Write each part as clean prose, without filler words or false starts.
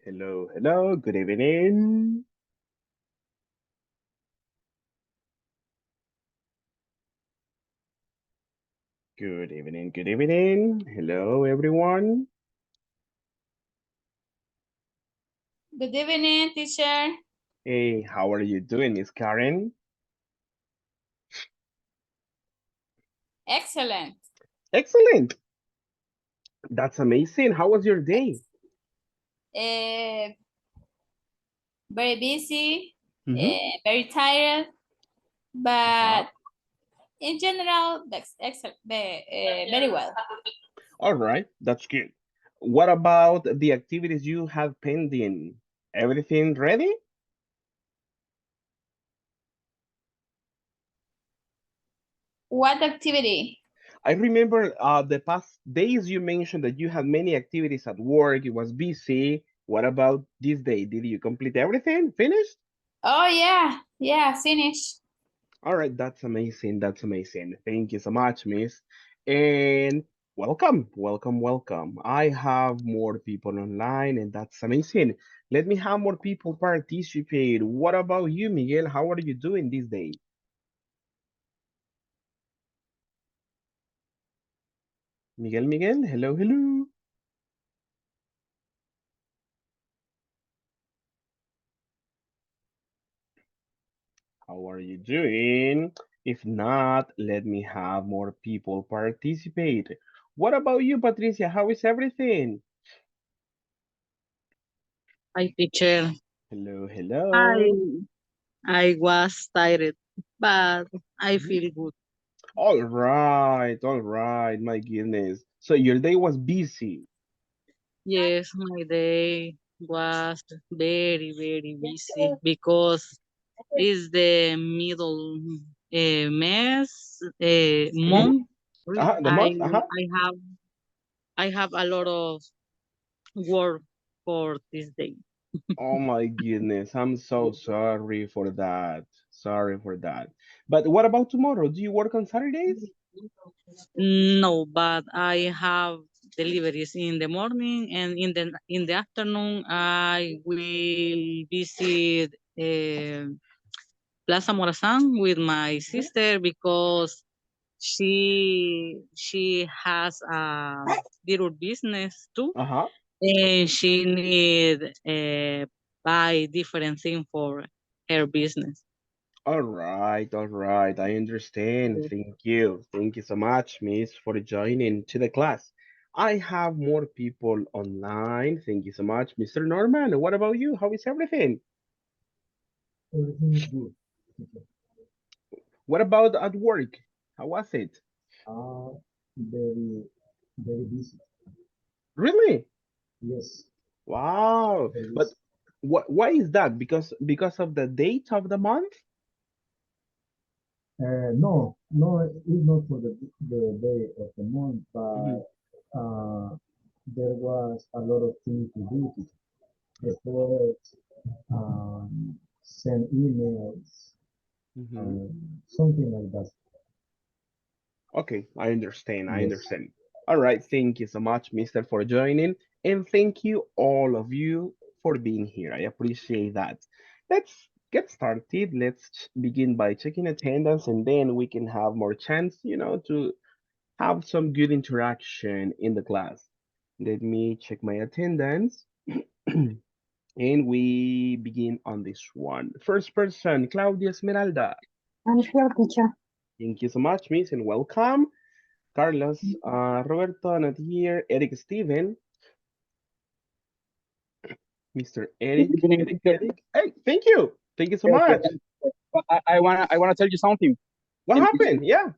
Hello, hello, good evening. Good evening, good evening. Hello, everyone. Good evening, teacher. Hey, how are you doing, Miss Karen? Excellent. Excellent. That's amazing. How was your day? Uh, very busy, Mm-hmm. very tired, Uh-huh. but in general, that's excellent, very well. All right, that's good. What about the activities you have pending? Everything ready? What activity? I remember the past days you mentioned that you had many activities at work. It was busy. What about this day? Did you complete everything? Finished? Oh, yeah, finish. All right, that's amazing. That's amazing. Thank you so much, Miss. And welcome, welcome, welcome. I have more people online, and that's amazing. Let me have more people participate. What about you, Miguel? How are you doing these days? Miguel, Miguel, hello, hello. How are you doing? If not, let me have more people participate. What about you, Patricia? How is everything? Hi, teacher. Hello, I hello. I was tired, but I Mhm. feel good. All right, my goodness. So your day was busy. Yes, my day was very busy because it's the middle mess Mhm. month. The month? I have I have a lot of work for this day. Oh my goodness, I'm so sorry for that. Sorry for that. But what about tomorrow? Do you work on Saturdays? No, but I have deliveries in the morning and in the afternoon I will visit Plaza Morazán with my Mhm. sister because she has a little business too, Uh-huh. and she need buy different things for her business. All right. I understand. Thank you. Thank you so much, Miss, for joining to the class. I have more people online. Thank you so much, Mr. Norman. What about you? How is everything? Everything is good. What about at work? How was it? Uh, very, very busy. Really? Yes, Wow. very But busy. why is that? Because of the date of the month? No, no, it's not for the day of the month, but Mhm. there was a lot of things to do to report, send emails, Mhm. something like that. Okay, I understand. I Yes. understand. All right. Thank you so much, Mister, for joining. And thank you, all of you, for being here. I appreciate that. Let's get started. Begin by checking attendance, and then we can have more chance, to have some good interaction in the class. Let me check my attendance. And we begin on this one. First person, Claudia Esmeralda. I'm here, teacher. Thank you so much, Miss, and welcome. Carlos, Roberto, not here. Eric Steven, Mr. Good Eric, evening, Eric, teacher. Eric. Hey, thank you. Thank you so Yes, yes. much. But I wanna tell you something. What And happened? Yeah.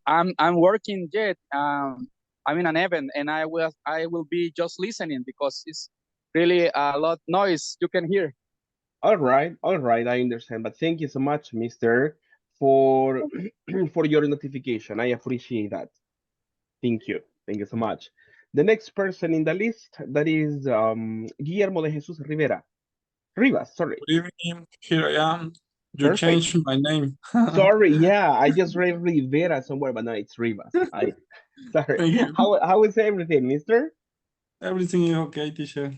I'm working yet. I'm in an event, and I will be just listening because it's really a lot noise you can hear. All right. I understand. But thank you so much, Mr. for for your notification. I appreciate that. Thank you. Thank you so much. The next person in the list, that is Guillermo de Jesus Rivera. Rivas, sorry. Good evening. Here I am. You Perfect. changed my name. Sorry, yeah, I just read Rivera somewhere, but no, it's Rivas. I sorry. Thank you. How is everything, Mister? Everything is okay, teacher.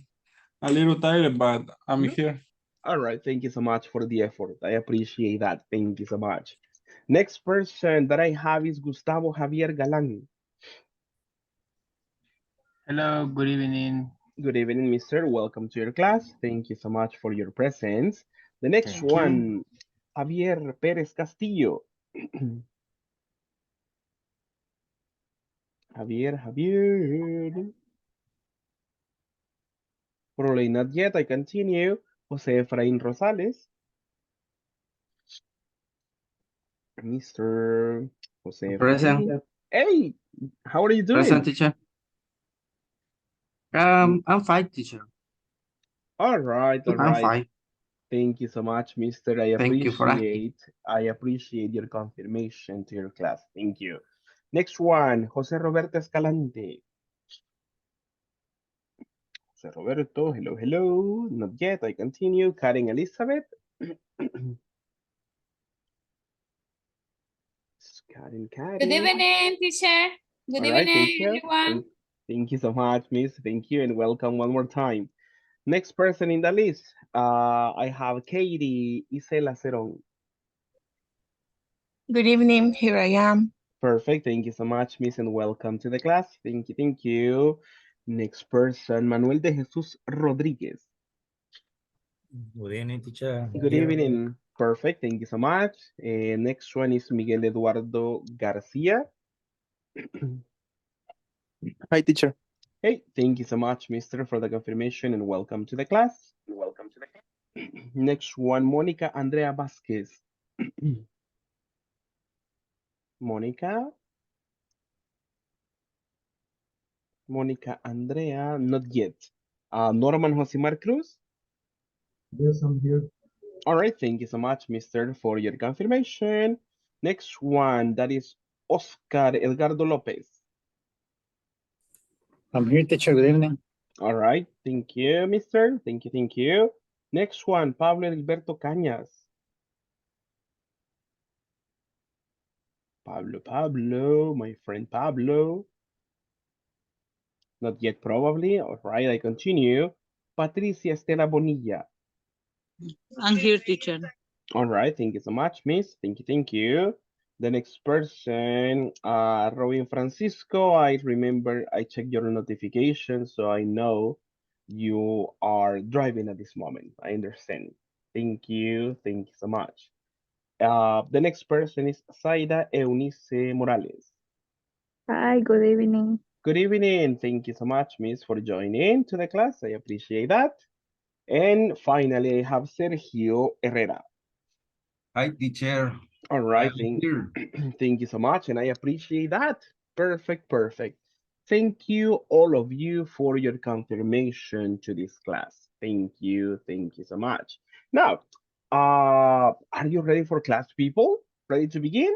a little tired, but I'm Mhm. here. All right, thank you so much for the effort. I appreciate that. Thank you so much. Next person that I have is Gustavo Javier Galan. Hello, good evening. Good evening, mister. Welcome to your class. Thank you so much for your presence. The next Thank you. one, Javier Pérez Castillo. Javier. Probably not yet. I continue. José Efraín Rosales. Mr. José Present. Efraín. Hey, how are you Present, doing? teacher. I'm fine, teacher. All right, all I'm right. fine. Thank you so much, Mister. Thank you for asking. I appreciate your confirmation to your class. Thank you. Next one, José Roberto Escalante. José Roberto, hello. Not yet. I continue. Karen Elizabeth. Karen. Good evening, teacher. Good All right, evening, thank you. everyone. Thank you so much, Miss. Thank you, and welcome one more time. Next person in the list, I have Katie Isela Ceron. Good evening, here I am. Perfect. Thank you so much, Miss, and welcome to the class. Thank you. Next person, Manuel de Jesus Rodriguez. Good evening, teacher. Good evening. Perfect. Thank you so much. Next one is Miguel Eduardo Garcia. Hi, teacher. Hey, thank you so much, Mister, for the confirmation and welcome to the class. Next one, Monica Andrea Vasquez. Monica. Monica Andrea, not yet. Norman Josimar Cruz. Yes, I'm here. All right, thank you so much, Mister, for your confirmation. Next one, that is Oscar Edgardo Lopez. I'm here, teacher. Good evening. All right, thank you, Mister. Thank you. Next one, Pablo Alberto Cañas. Pablo, my friend Pablo. Not yet, probably. All right, I continue. Patricia Estela Bonilla. I'm here, teacher. All right, thank you so much, Miss. Thank you. The next person, Robin Francisco. I remember I checked your notification, so I know you are driving at this moment. I understand. Thank you so much. The next person is Zaida Eunice Morales. Hi, good evening. Good evening. Thank you so much, Miss, for joining to the class. I appreciate that. And finally, I have Sergio Herrera. Hi, teacher. All right, Here. thank you so much, and I appreciate that. Perfect. Thank you, all of you, for your confirmation to this class. Thank you so much. Now, are you ready for class, people? Ready to begin?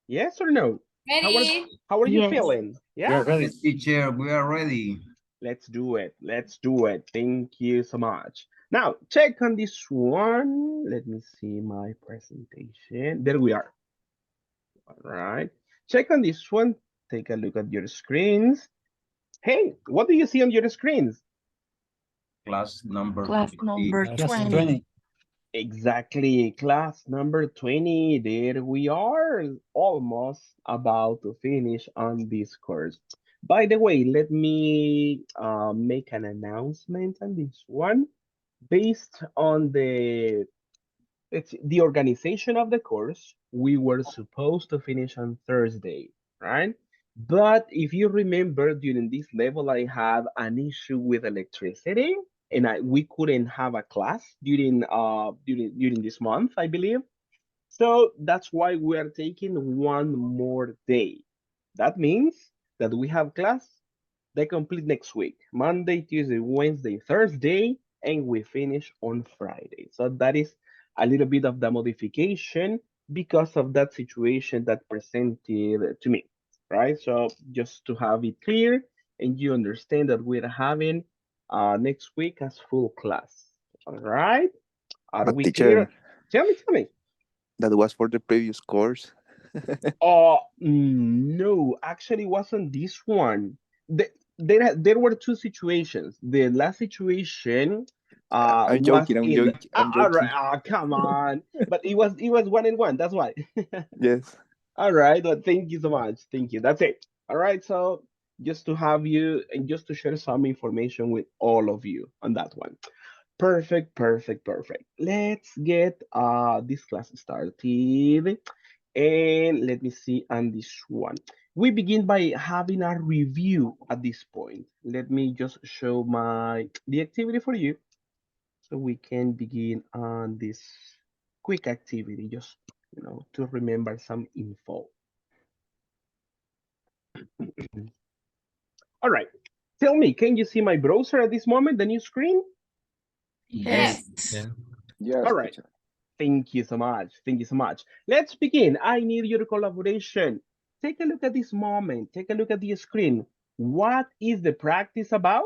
Yes or no? Ready? How are you Yes. feeling? We Yeah? are ready. Yes, teacher, we are ready. Let's do it. Thank you so much. Now, check on this one. Let me see my presentation. There we are. All right. Check on this one. Take a look at your screens. Hey, what do you see on your screens? Class number Class 20. number Class 20. 20. Exactly, class number 20. There we are, almost about to finish on this course. By the way, let me make an announcement on this one. Based on the organization of the course, we were supposed to finish on Thursday, right? But if you remember, during this level, I have an issue with electricity, and we couldn't have a class during this month, I believe. So that's why we are taking one more day. That means that we have class the complete next week, Monday, Tuesday, Wednesday, Thursday, and we finish on Friday. So that is a little bit of the modification because of that situation that presented to me, right? So just to have it clear and you understand that we're having next week as full class. All right? Are But we teacher, clear? Tell me. that was for the previous course. No, actually wasn't this one. there were two situations. The last situation I'm was joking. I'm in joking. I'm all right, joking. come on. But it was 1-1, that's why. Yes. All right, but thank you so much. Thank you. That's it. All right, so just to have you and just to share some information with all of you on that one. Perfect, perfect, perfect. Let's get this class started. And let me see on this one. We begin by having a review at this point. Let me just show the activity for you so we can begin on this quick activity, just to remember some info. All right. Tell me, can you see my browser at this moment, the new screen? Yes. Yeah. Yes, All right. teacher. Thank you so much. Thank you so much. Let's begin. I need your collaboration. Take a look at this moment. Take a look at the screen. What is the practice about?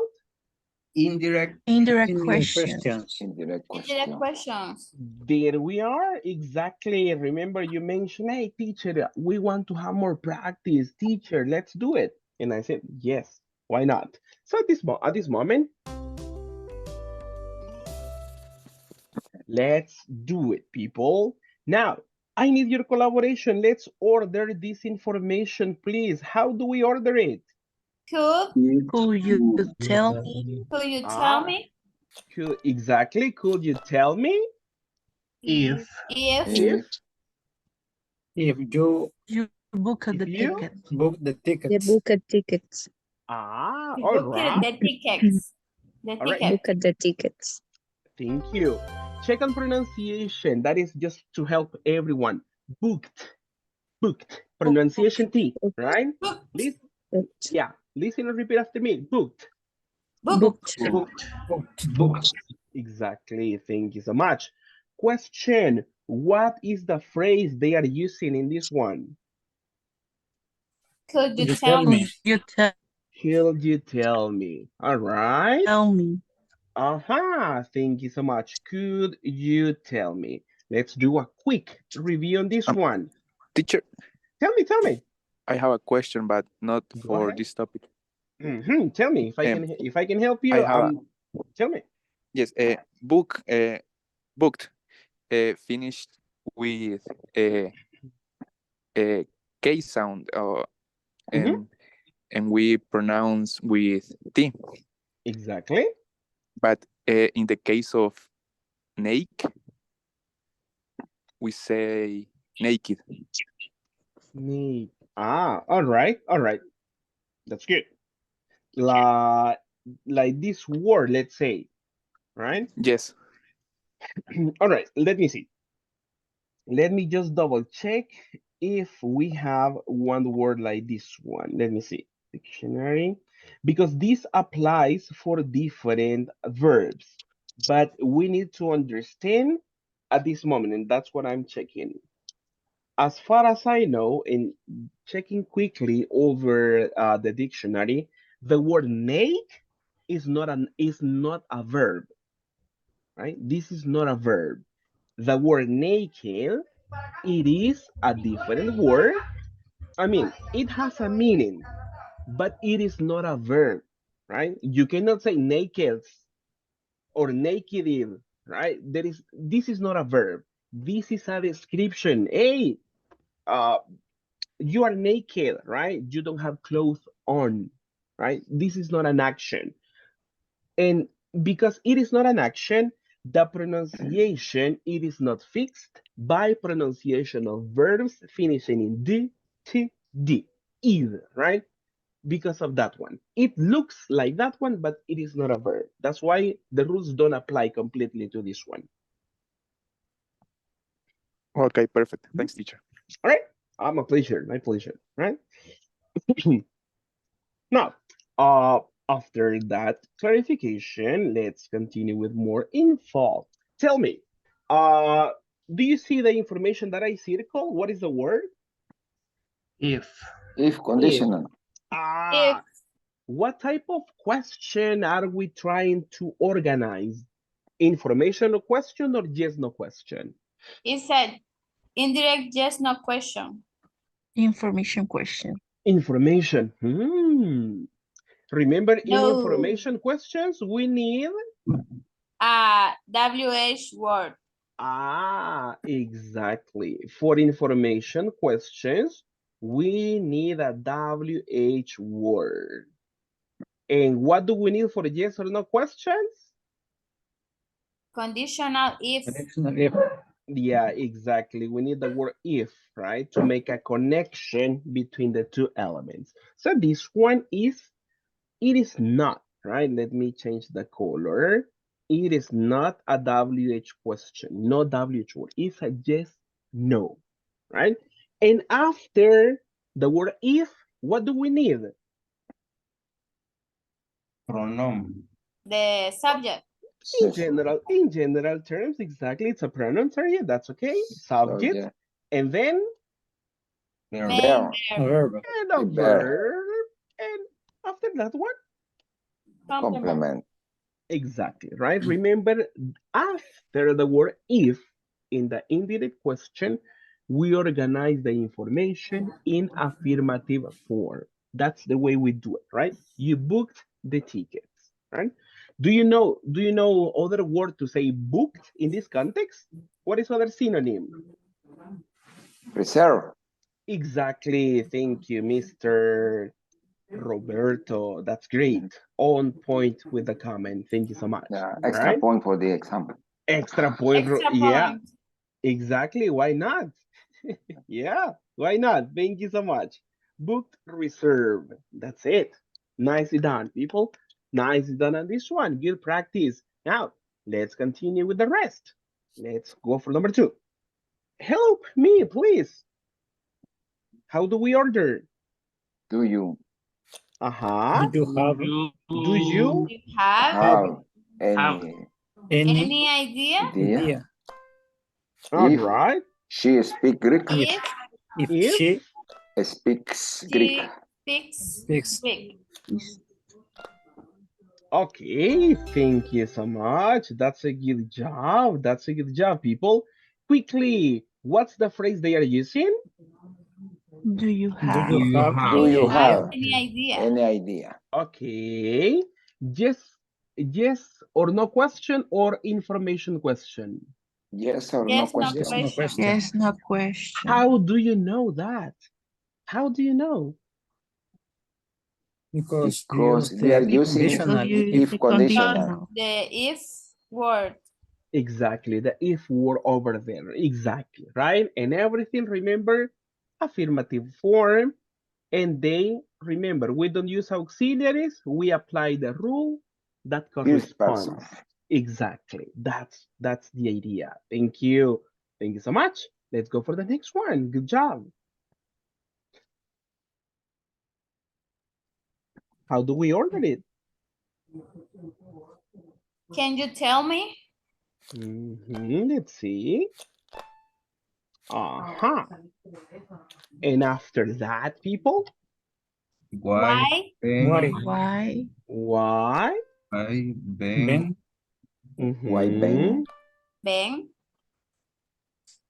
Indirect. Indirect Indirect question. questions. Indirect Indirect question. questions. There we are. Exactly. Remember you mentioned, hey, teacher, we want to have more practice. Teacher, let's do it. And I said, yes, why not? So at this moment, let's do it, people. Now, I need your collaboration. Let's order this information, please. How do we order it? Could Could you tell me? could you tell me Exactly. Could you tell me If if if If you You book if the you ticket. book the You tickets. book a tickets. you all book right. the tickets? The All right. ticket. Book the tickets. Thank you. Check on pronunciation. That is just to help everyone. Booked. Booked. Pronunciation T, right? Booked. Listen, Booked. yeah. Listen and repeat after me. Booked. Booked. Booked. booked. Booked. Exactly. Thank you so much. Question. What is the phrase they are using in this one? Could you You tell tell me? me. You tell Could you tell me? All right. me. Aha. Thank you so much. Could you tell me? Let's do a quick review on this one. Teacher, Tell me. I have a question, but not Go for ahead. this topic. Tell me if I can help I you. have Tell me. yes. Booked. Finished with a K sound, Mhm. and we pronounce with T. Exactly. But in the case of naked, we say naked. Me. All right. All right. That's good. Like this word, let's say, right? Yes. All right. Let me see. Let me just double check if we have one word like this one. Let me see. Dictionary. Because this applies for different verbs, but we need to understand at this moment, and that's what I'm checking. As far as I know, in checking quickly over the dictionary, the word make is not a verb, right? This is not a verb. The word naked, it is a different word. I mean, it has a meaning, but it is not a verb, right? You cannot say naked or naked, right? This is not a verb. This is a description. Hey, uh, you are naked, right? You don't have clothes on, right? This is not an action. And because it is not an action, the pronunciation, it is not fixed by pronunciation of verbs finishing in D, T, D, either, right? Because of that one. It looks like that one, but it is not a verb. That's why the rules don't apply completely to this one. Okay, perfect. Thanks, teacher. All right? My pleasure, right? Now, after that clarification, let's continue with more info. Tell me, uh, do you see the information that I circle? What is the word? If If conditional. Ah, what type of question are we trying to organize? Information or question or yes, no question? It said indirect yes no question. Information question. Information. Remember, in No. information questions, we need... WH word. Exactly. For information questions, we need a WH word. And what do we need for yes or no questions? Conditional if. Conditional if. Yeah, exactly. We need the word if, right? To make a connection between the two elements. So this one is, it is not, right? Let me change the color. It is not a WH question, no WH word. It's a yes, no, right? And after the word if, what do we need? Pronoun. The subject. In general terms, exactly. It's a pronoun, sorry, that's okay. Subject, and then Main Verb. verb. Verb. and a verb, and after that one, Complement. exactly, right? Remember, after the word if in the indirect question, we organize the information in affirmative form. That's the way we do it, right? You booked the tickets, right? Do you know other word to say booked in this context? What is other synonym? Reserve. Exactly. Thank you, Mr. Roberto. That's great. On point with the comment. Thank you so much. Extra Right? point for the example. Extra point. Extra Yeah, point. exactly. Why not? Yeah, why not? Thank you so much. Booked reserve. That's it. Nicely done, people. Nicely done on this one. Good practice. Now, let's continue with the rest. Let's go for number 2. Help me, please. How do we order? Do you Uh-huh. Do you have Do you? You have have any any idea? idea? idea? All If right. she speak Greek, If If If she speaks Greek. she speaks speaks Greek. Okay, thank you so much. That's a good job. That's a good job, people. Quickly, what's the phrase they are using? Do you do have? you have Do you have Any idea? any idea? Okay. Yes, yes or no question or information question. Yes or no Yes, no question? yes, no question? Yes, no question. How do you know that? How do you know? Because Because use we are the using conditional Because you if. use if the conditional. conditional. The if word. Exactly, the if word over there. Exactly, right? And everything, remember, affirmative form. And then remember, we don't use auxiliaries. We apply the rule that First person. corresponds. Exactly. That's the idea. Thank you. Thank you so much. Let's go for the next one. Good job. How do we order it? Can you tell me? Let's see. Uh-huh. And after that, people, Why? Why? Why? why? Ben? Why Ben Ben?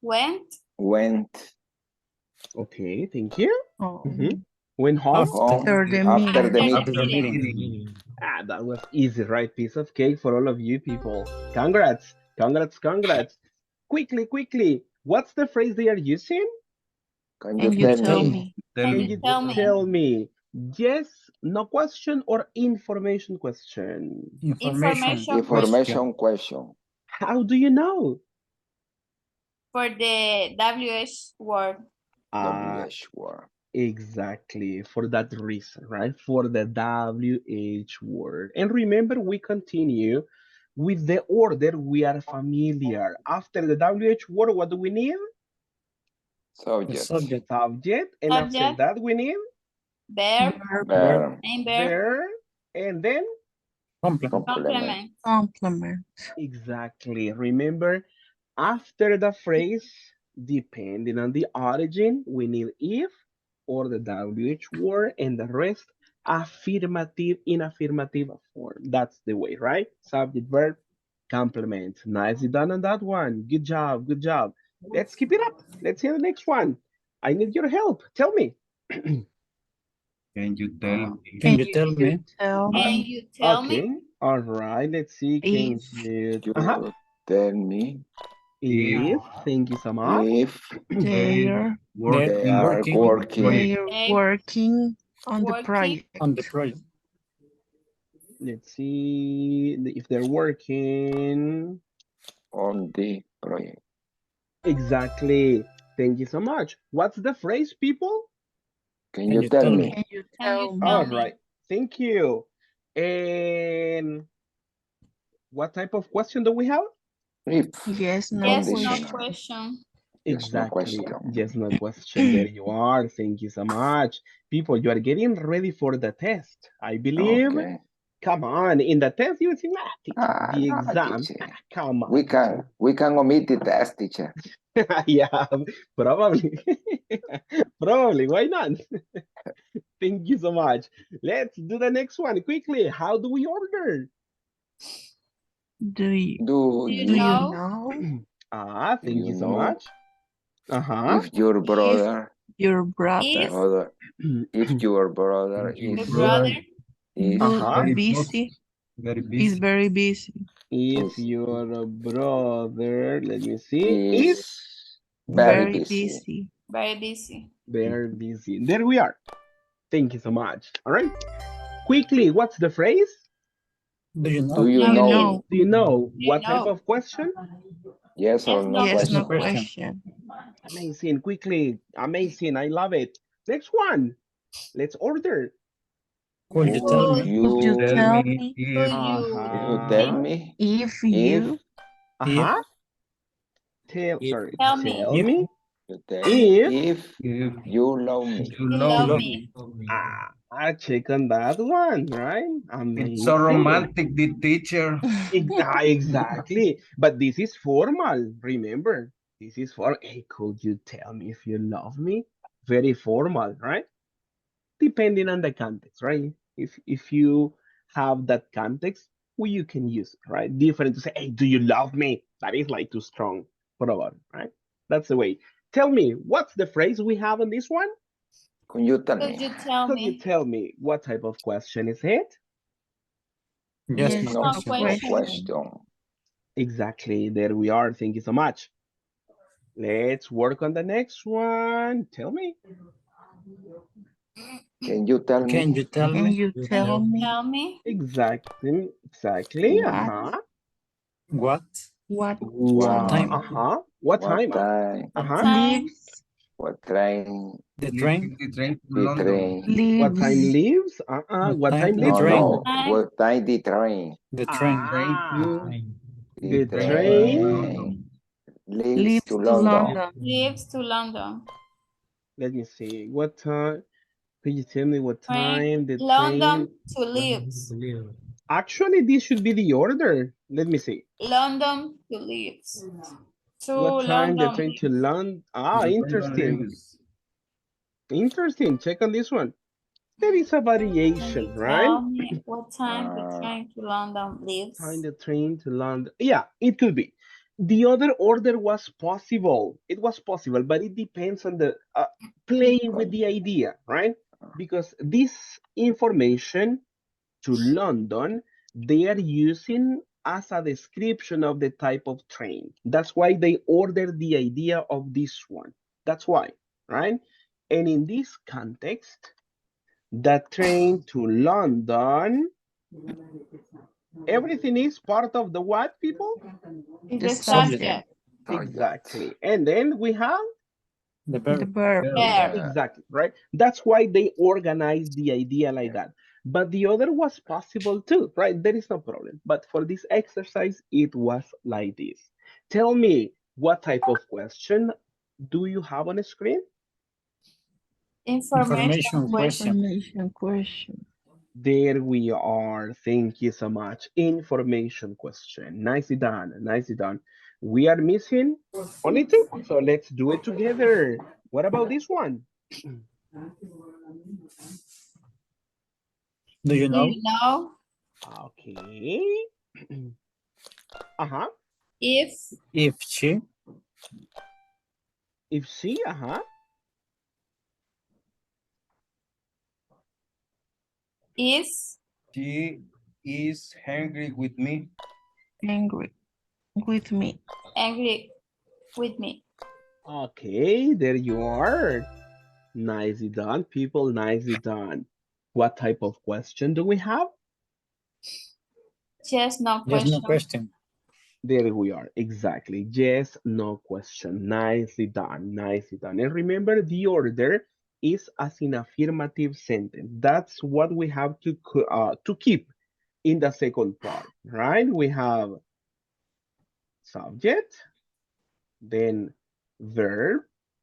Went? went Okay, thank you. Oh, Went home. home after the after the meeting. meeting. That was easy, right? Piece of cake for all of you people. Congrats, congrats, congrats. Quickly, quickly. What's the phrase they are using? Can Can you you tell tell me? me? Can you tell me? Tell me. Yes, no question or information question? Information. Information question. How do you know? For the WH word. WH word. Exactly, for that reason, right? For the WH word. And remember, we continue with the order we are familiar. After the WH word, what do we need? The Subject. subject. Subject. And after Subject. that, we need Verb. Verb. Main verb. verb. And then, Complement. Complement. Complement. exactly. Remember, after the phrase, depending on the origin, we need if or the WH word, and the rest affirmative in affirmative form. That's the way, right? Subject, verb, complement. Nicely done on that one. Good job, good job. Let's keep it up. Let's hear the next one. I need your help. Tell me. Can you tell me? Can you tell me? Can you tell me? Okay. All right. Let's see. Can If you? You tell me If. Thank you so much. if they're they are working They working on the working project? Let's see if they're working. on the project. Exactly. Thank you so much. What's the phrase, people? Can you tell me? Can you Can you tell me? tell All me? right. Thank you. And what type of question do we have? If Yes, no Yes, no conditional. question. Yes, no Exactly. question. Yes, no question. There you are. Thank you so much. People, you are getting ready for the test. I believe. Okay. Come on. In the test, you think, teacher, the No, exam. teacher. Come on. We can omit the test, teacher. Yeah, probably. Probably. Why not? Thank you so much. Let's do the next one quickly. How do we order? Do you Do Do you do you know know Thank you so know much. Uh-huh. if your brother, your if brother, if your brother your is brother is Uh-huh. busy Very is busy. very busy? If is your brother, let me see, is is very busy. very busy? very busy. There we are. Thank you so much. All right. Quickly, what's the phrase? Do you Do know? you Do you know? know? Do you know Do you what type know? of question? Yes or Yes, no no Yes, no question? question. Amazing. Quickly. Amazing. I love it. Next one. Let's order. Could you tell Could Could me? Could you you tell me me could if you can you tell Uh-huh. me if if you if Uh-huh. if Sorry. tell me Tell if me you tell me if if if you love me? you you love love me? me? I check on that one, right? It's so Amazing. romantic, the teacher. Exactly. But this is formal. Remember, this is for, hey, could you tell me if you love me? Very formal, right? Depending on the context, right? If you have that context, well, you can use it, right? Different to say, hey, do you love me? That is like too strong, probably, right? That's the way. Tell me, what's the phrase we have on this one? Can you tell Could me? you tell Could you me? tell me what type of question is it? Yes, Yes, no No, No question. no question. question. Exactly. There we are. Thank you so much. Let's work on the next one. Tell me. Can you tell Can me? you tell Can me? you Can tell you me tell me Exactly. Exactly. what Uh-huh. What what what Wow. time time Uh-huh. What What time? time? what Uh-huh. time leaves What train? the train? The train to The London. train? What time leaves leaves? Uh-uh. What What time time the leaves? No, train? no. time What time the train? The train. Train Ah, to The the to train. London. train leaves leaves to to London. London? leaves to London? Let me see. What time? Could you tell me what Train time the train? London to leaves. Actually, this should be the order. Let me see. London to leaves. To What time the London train to leaves. London? Ah, London interesting. lives. Interesting. Check on this one. There is a Can you variation, right? tell me what time the Uh, train to London Time leaves? the train to London. Yeah, it could be. The other order was possible. It was possible, but it depends on the playing with the idea, right? Because this information to London, they are using as a description of the type of train. That's why they ordered the idea of this one. That's why, right? And in this context, the train to London, everything is part of the what, people? Is The the Subject. subject. subject. Exactly. And then we have The The verb. verb. There. exactly, right? That's why they organized the idea like that. But the other was possible too, right? There is no problem. But for this exercise, it was like this. Tell me, what type of question do you have on the screen? Information Information question. question. Information question. There we are. Thank you so much. Information question. Nicely done. Nicely done. We are missing only two. So let's do it together. What about this one? Do you Do know? you know Okay. Uh-huh. If she If she, uh-huh. Is She is angry with me. Angry with me. angry with me. Okay, there you are. Nicely done, people. Nicely done. What type of question do we have? Yes, no Yes, no question. question. There we are. Exactly. Yes, no question. Nicely done. Nicely done. And remember, the order is as in affirmative sentence. That's what we have to keep in the second part, right? We have subject, then verb,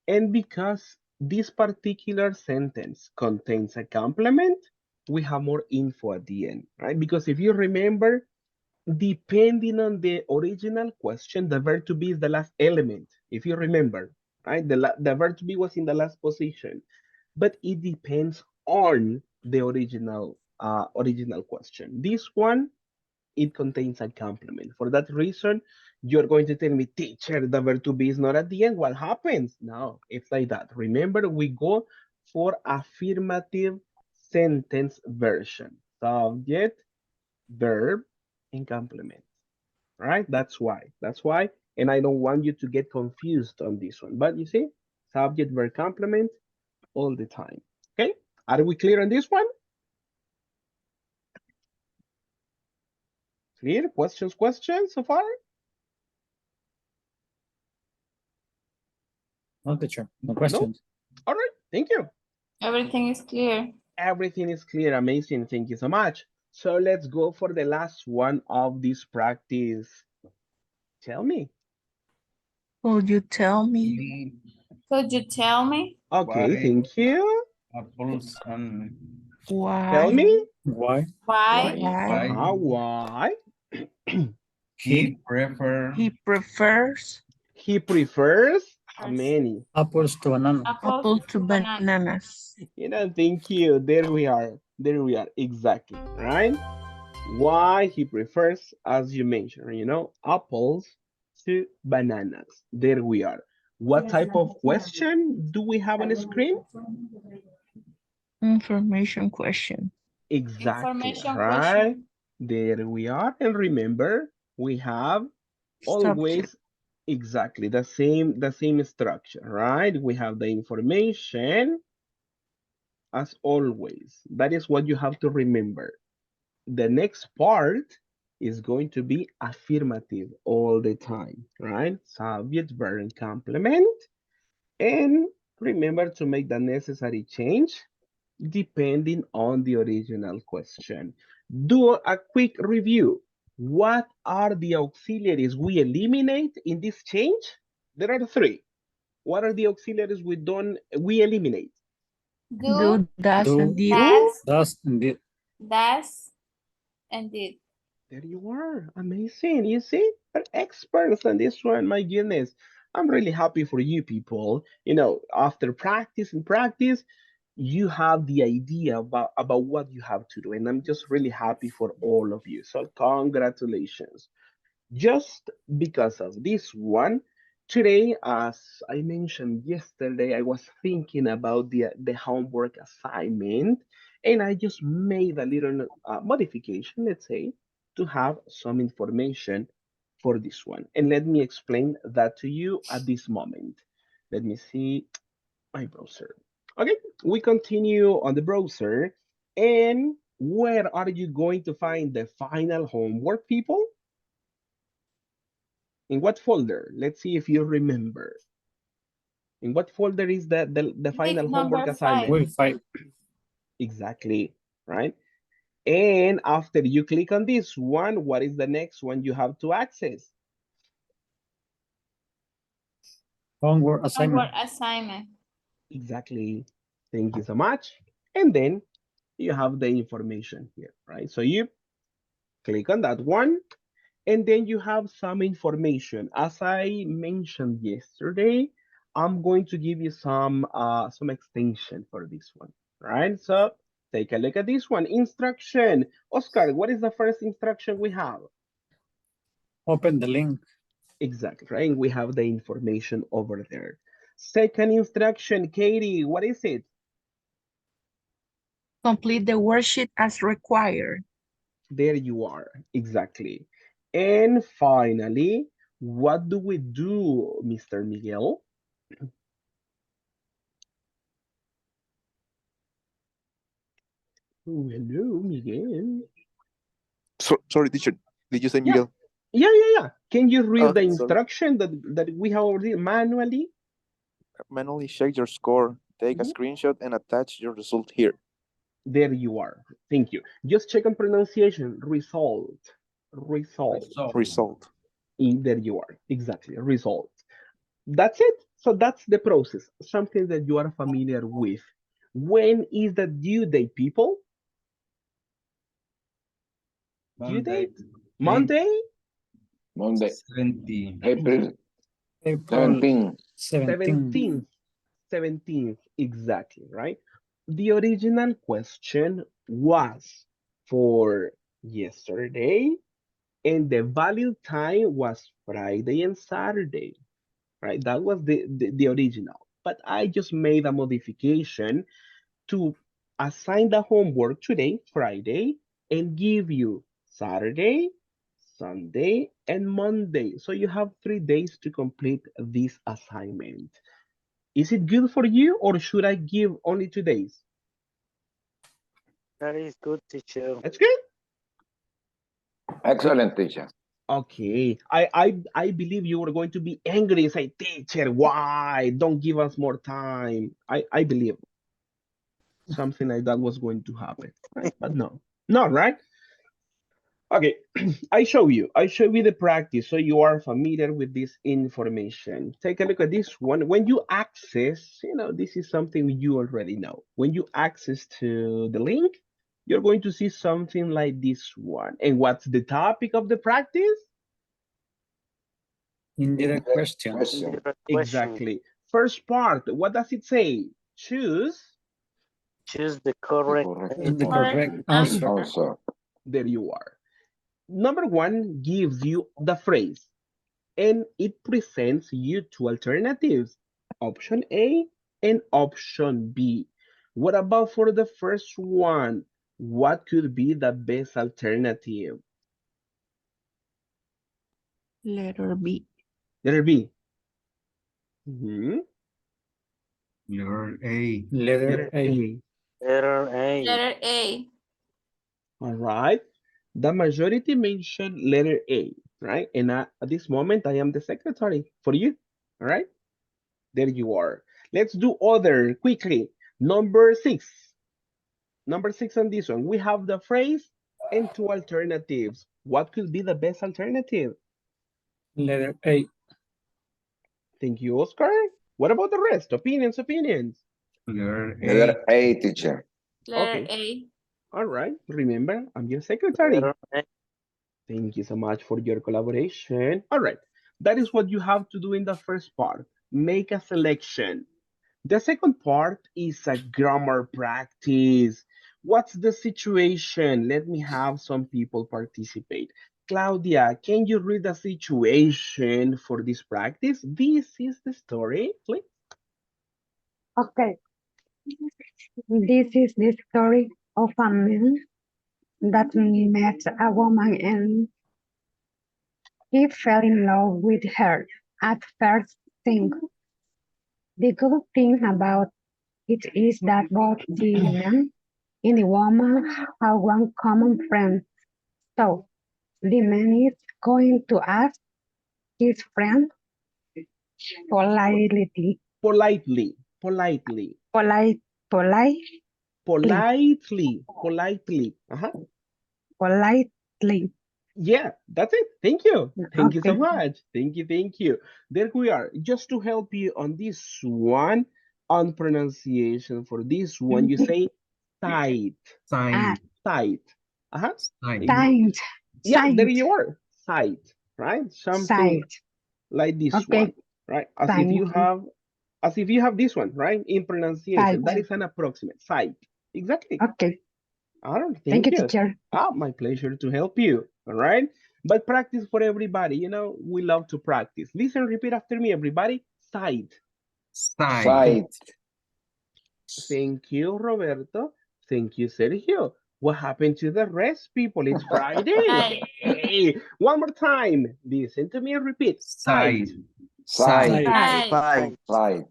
and because this particular sentence contains a complement, we have more info at the end, right? Because if you remember, depending on the original question, the verb to be is the last element, if you remember, right? The verb to be was in the last position, but it depends on the original question. This one, it contains a complement. For that reason, you're going to tell me, teacher, the verb to be is not at the end. What happens? No, it's like that. Remember, we go for affirmative sentence version. Subject, verb, and complement. Right? That's why. That's why. And I don't want you to get confused on this one. But you see, subject, verb, complement all the time. Okay? Are we clear on this one? Clear? Questions so far? No, teacher. No No? questions. All right. Thank you. Everything is clear. Everything is clear. Amazing. Thank you so much. So let's go for the last one of this practice. Tell me. Could you tell me Could you tell me Okay, Why thank you. apples and Tell why me. Why? why Why? he prefer he prefers He prefers first many. Apples to banana. apple apple to to banana? bananas? Thank you. There we are. There we are. Exactly. Right? Why he prefers, as you mentioned, apples to bananas. There we are. What type of question do we have on the screen? Information question. Exactly, Information right? question. There we are. And remember, we have Subject. always exactly the same structure, right? We have the information as always. That is what you have to remember. The next part is going to be affirmative all the time, right? Subject, verb, and complement. And remember to make the necessary change depending on the original question. Do a quick review. What are the auxiliaries we eliminate in this change? There are three. What are the auxiliaries we eliminate? Do, Do, does, Do, and did. Do. does, and did. does, and did. There you are. Amazing. You see, we're experts on this one. My goodness. I'm really happy for you people. After practice and practice, you have the idea about what you have to do. And I'm just really happy for all of you. So congratulations. Just because of this one, today, as I mentioned yesterday, I was thinking about the homework assignment, and I just made a little modification, let's say, to have some information for this one. And let me explain that to you at this moment. Let me see my browser. Okay, we continue on the browser. And where are you going to find the final homework, people? In what folder? Let's see if you remember. In what folder is the final Week homework number 5. assignment? Week 5. Exactly, right? And after you click on this one, what is the next one you have to access? Homework assignment. Homework assignment. Exactly. Thank you so much. And then you have the information here, right? So you click on that one, and then you have some information. As I mentioned yesterday, I'm going to give you some extension for this one, right? So take a look at this one. Instruction. Oscar, what is the first instruction we have? Open the link. Exactly, right? And we have the information over there. Second instruction, Katie, what is it? Complete the worksheet as required. There you are, exactly. And finally, what do we do, Mr. Miguel? Oh, hello, Miguel. Sorry, teacher. Did you say Yeah, Miguel? yeah. Can you read the Okay, sorry. instruction that we have already manually? Manually check your score. Take a Mhm. screenshot and attach your result here. There you are. Thank you. Just check on pronunciation. Result. Result. There you are. Exactly. Result. That's it. So that's the process. Something that you are familiar with. When is the due date, people? Due date? Monday? Monday, 17. April April 17. 17. 17th, exactly, right? The original question was for yesterday, and the valid time was Friday and Saturday, right? That was the original. But I just made a modification to assign the homework today, Friday, and give you Saturday, Sunday, and Monday. So you have 3 days to complete this assignment. Is it good for you, or should I give only 2 days? That is good, teacher. That's good. Excellent, teacher. Okay. I believe you were going to be angry and say, teacher, why? Don't give us more time. I believe something like that was going to happen, right? But no. No, right? Okay, I show you the practice so you are familiar with this information. Take a look at this one. When you access, this is something you already know. When you access to the link, you're going to see something like this one. And what's the topic of the practice? Indirect questions. Question. Exactly. First part, what does it say? Choose. Choose the correct The Correct correct answer. Also, There you are. Number one gives you the phrase, and it presents you two alternatives, option A and option B. What about for the first one? What could be the best alternative? Letter B. Letter B. Mhm. Letter A. Letter Letter A. A. letter A. Letter A. All right. The majority mentioned letter A, right? And at this moment, I am the secretary for you. All right. There you are. Let's do other quickly. Number six. Number six on this one. We have the phrase and two alternatives. What could be the best alternative? Letter A. Thank you, Oscar. What about the rest? Opinions, opinions. Letter A. letter A, teacher. Letter Okay. A. All right. Remember, I'm your secretary. Letter A. Thank you so much for your collaboration. All right. That is what you have to do in the first part. Make a selection. The second part is a grammar practice. What's the situation? Let me have some people participate. Claudia, can you read the situation for this practice? This is the story, please. Okay, this is the story of a man that met a woman and he fell in love with her at first thing. The good thing about it is that both the man and the woman have one common friend. So the man is going to ask his friend politely, Politely, politely, polite, polite, politely. politely. Yeah, that's it. Thank you. Thank you so Okay. much. Thank you. Thank you. There we are. Just to help you on this one, on pronunciation for this one, you say sight, Sign. sight. Uh-huh. Sign. Sight, Yeah, there sight, you are. Sight, right? Something sight. like this Okay, one, right? sight, As if you have this one, right? In pronunciation, sight. that is an approximate sight. Exactly. Okay, All right, thank thank you, you. teacher. My pleasure to help you. All right. But practice for everybody. We love to practice. Listen, repeat after me, everybody. Sight. Side. Sight. Thank you, Roberto. Thank you, Sergio. What happened to the rest, people? It's Friday. Sight. Hey, one more time. Listen to me and repeat. Sight. Side. Sight. Side.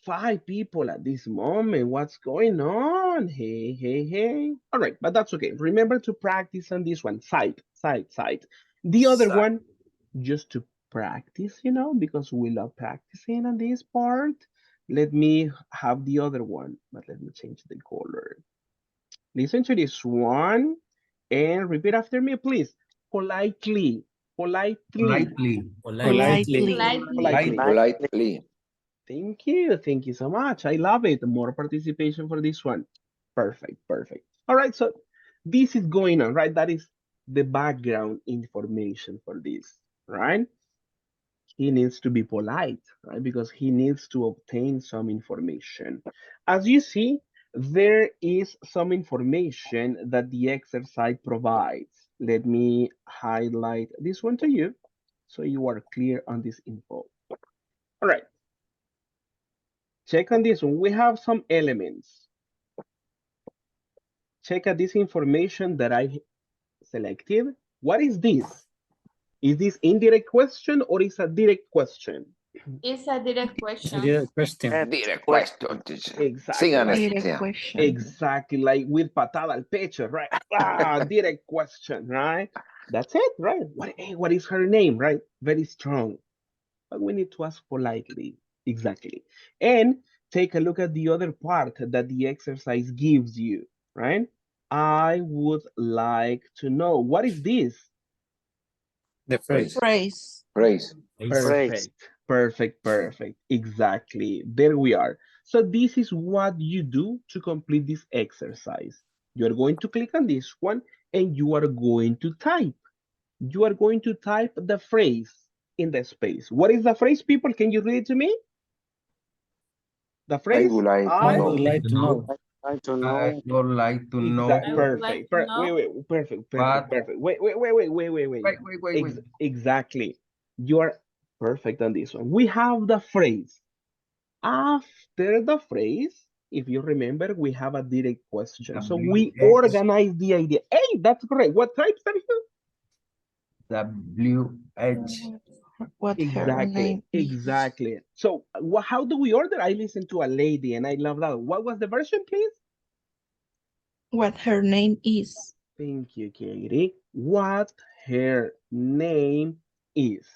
5 people at this moment. What's going on? Hey, hey, hey. All right, but that's okay. Remember to practice on this one. Sight, sight, sight. The other one, just to practice, because we love practicing on this part. Let me have the other one, but let me change the color. Listen to this one and repeat after me, please. Politely, politely, Politely. politely. Politely. Thank you so much. I love it. More participation for this one. Perfect, perfect. All right, so this is going on, right? That is the background information for this, right? He needs to be polite, right? Because he needs to obtain some information. As you see, there is some information that the exercise provides. Let me highlight this one to you so you are clear on this info. All right. Check on this one. We have some elements. Check out this information that I selected. What is this? Is this indirect question or is a direct question? It's a direct question. Direct question. Direct question, teacher. Exactly. Sin Like, Direct anestesia. question. exactly like with patada al pecho, right? Direct question, right? That's it, right? What is her name, right? Very strong. But we need to ask politely. Exactly. And take a look at the other part that the exercise gives you, right? I would like to know, what is this? The phrase. Phrase. Praise. Perfect, perfect, perfect. Exactly. There we are. So this is what you do to complete this exercise. You are going to click on this one and you are going to type. You are going to type the phrase in the space. What is the phrase, people? Can you read it to me? The I phrase would like to I know. would like to know. I would like to know exact I would perfect. like to know. Wait, perfect, what perfect. Wait. Exactly. You are perfect on this one. We have the phrase. After the phrase, if you remember, we have a direct question. So we organize the idea. Hey, that's correct. What type, Sergio? WH. What her Exactly, name is. exactly. So how do we order? I listened to a lady and I love that. What was the version, please? What her name is. Thank you, Katie. What her name is.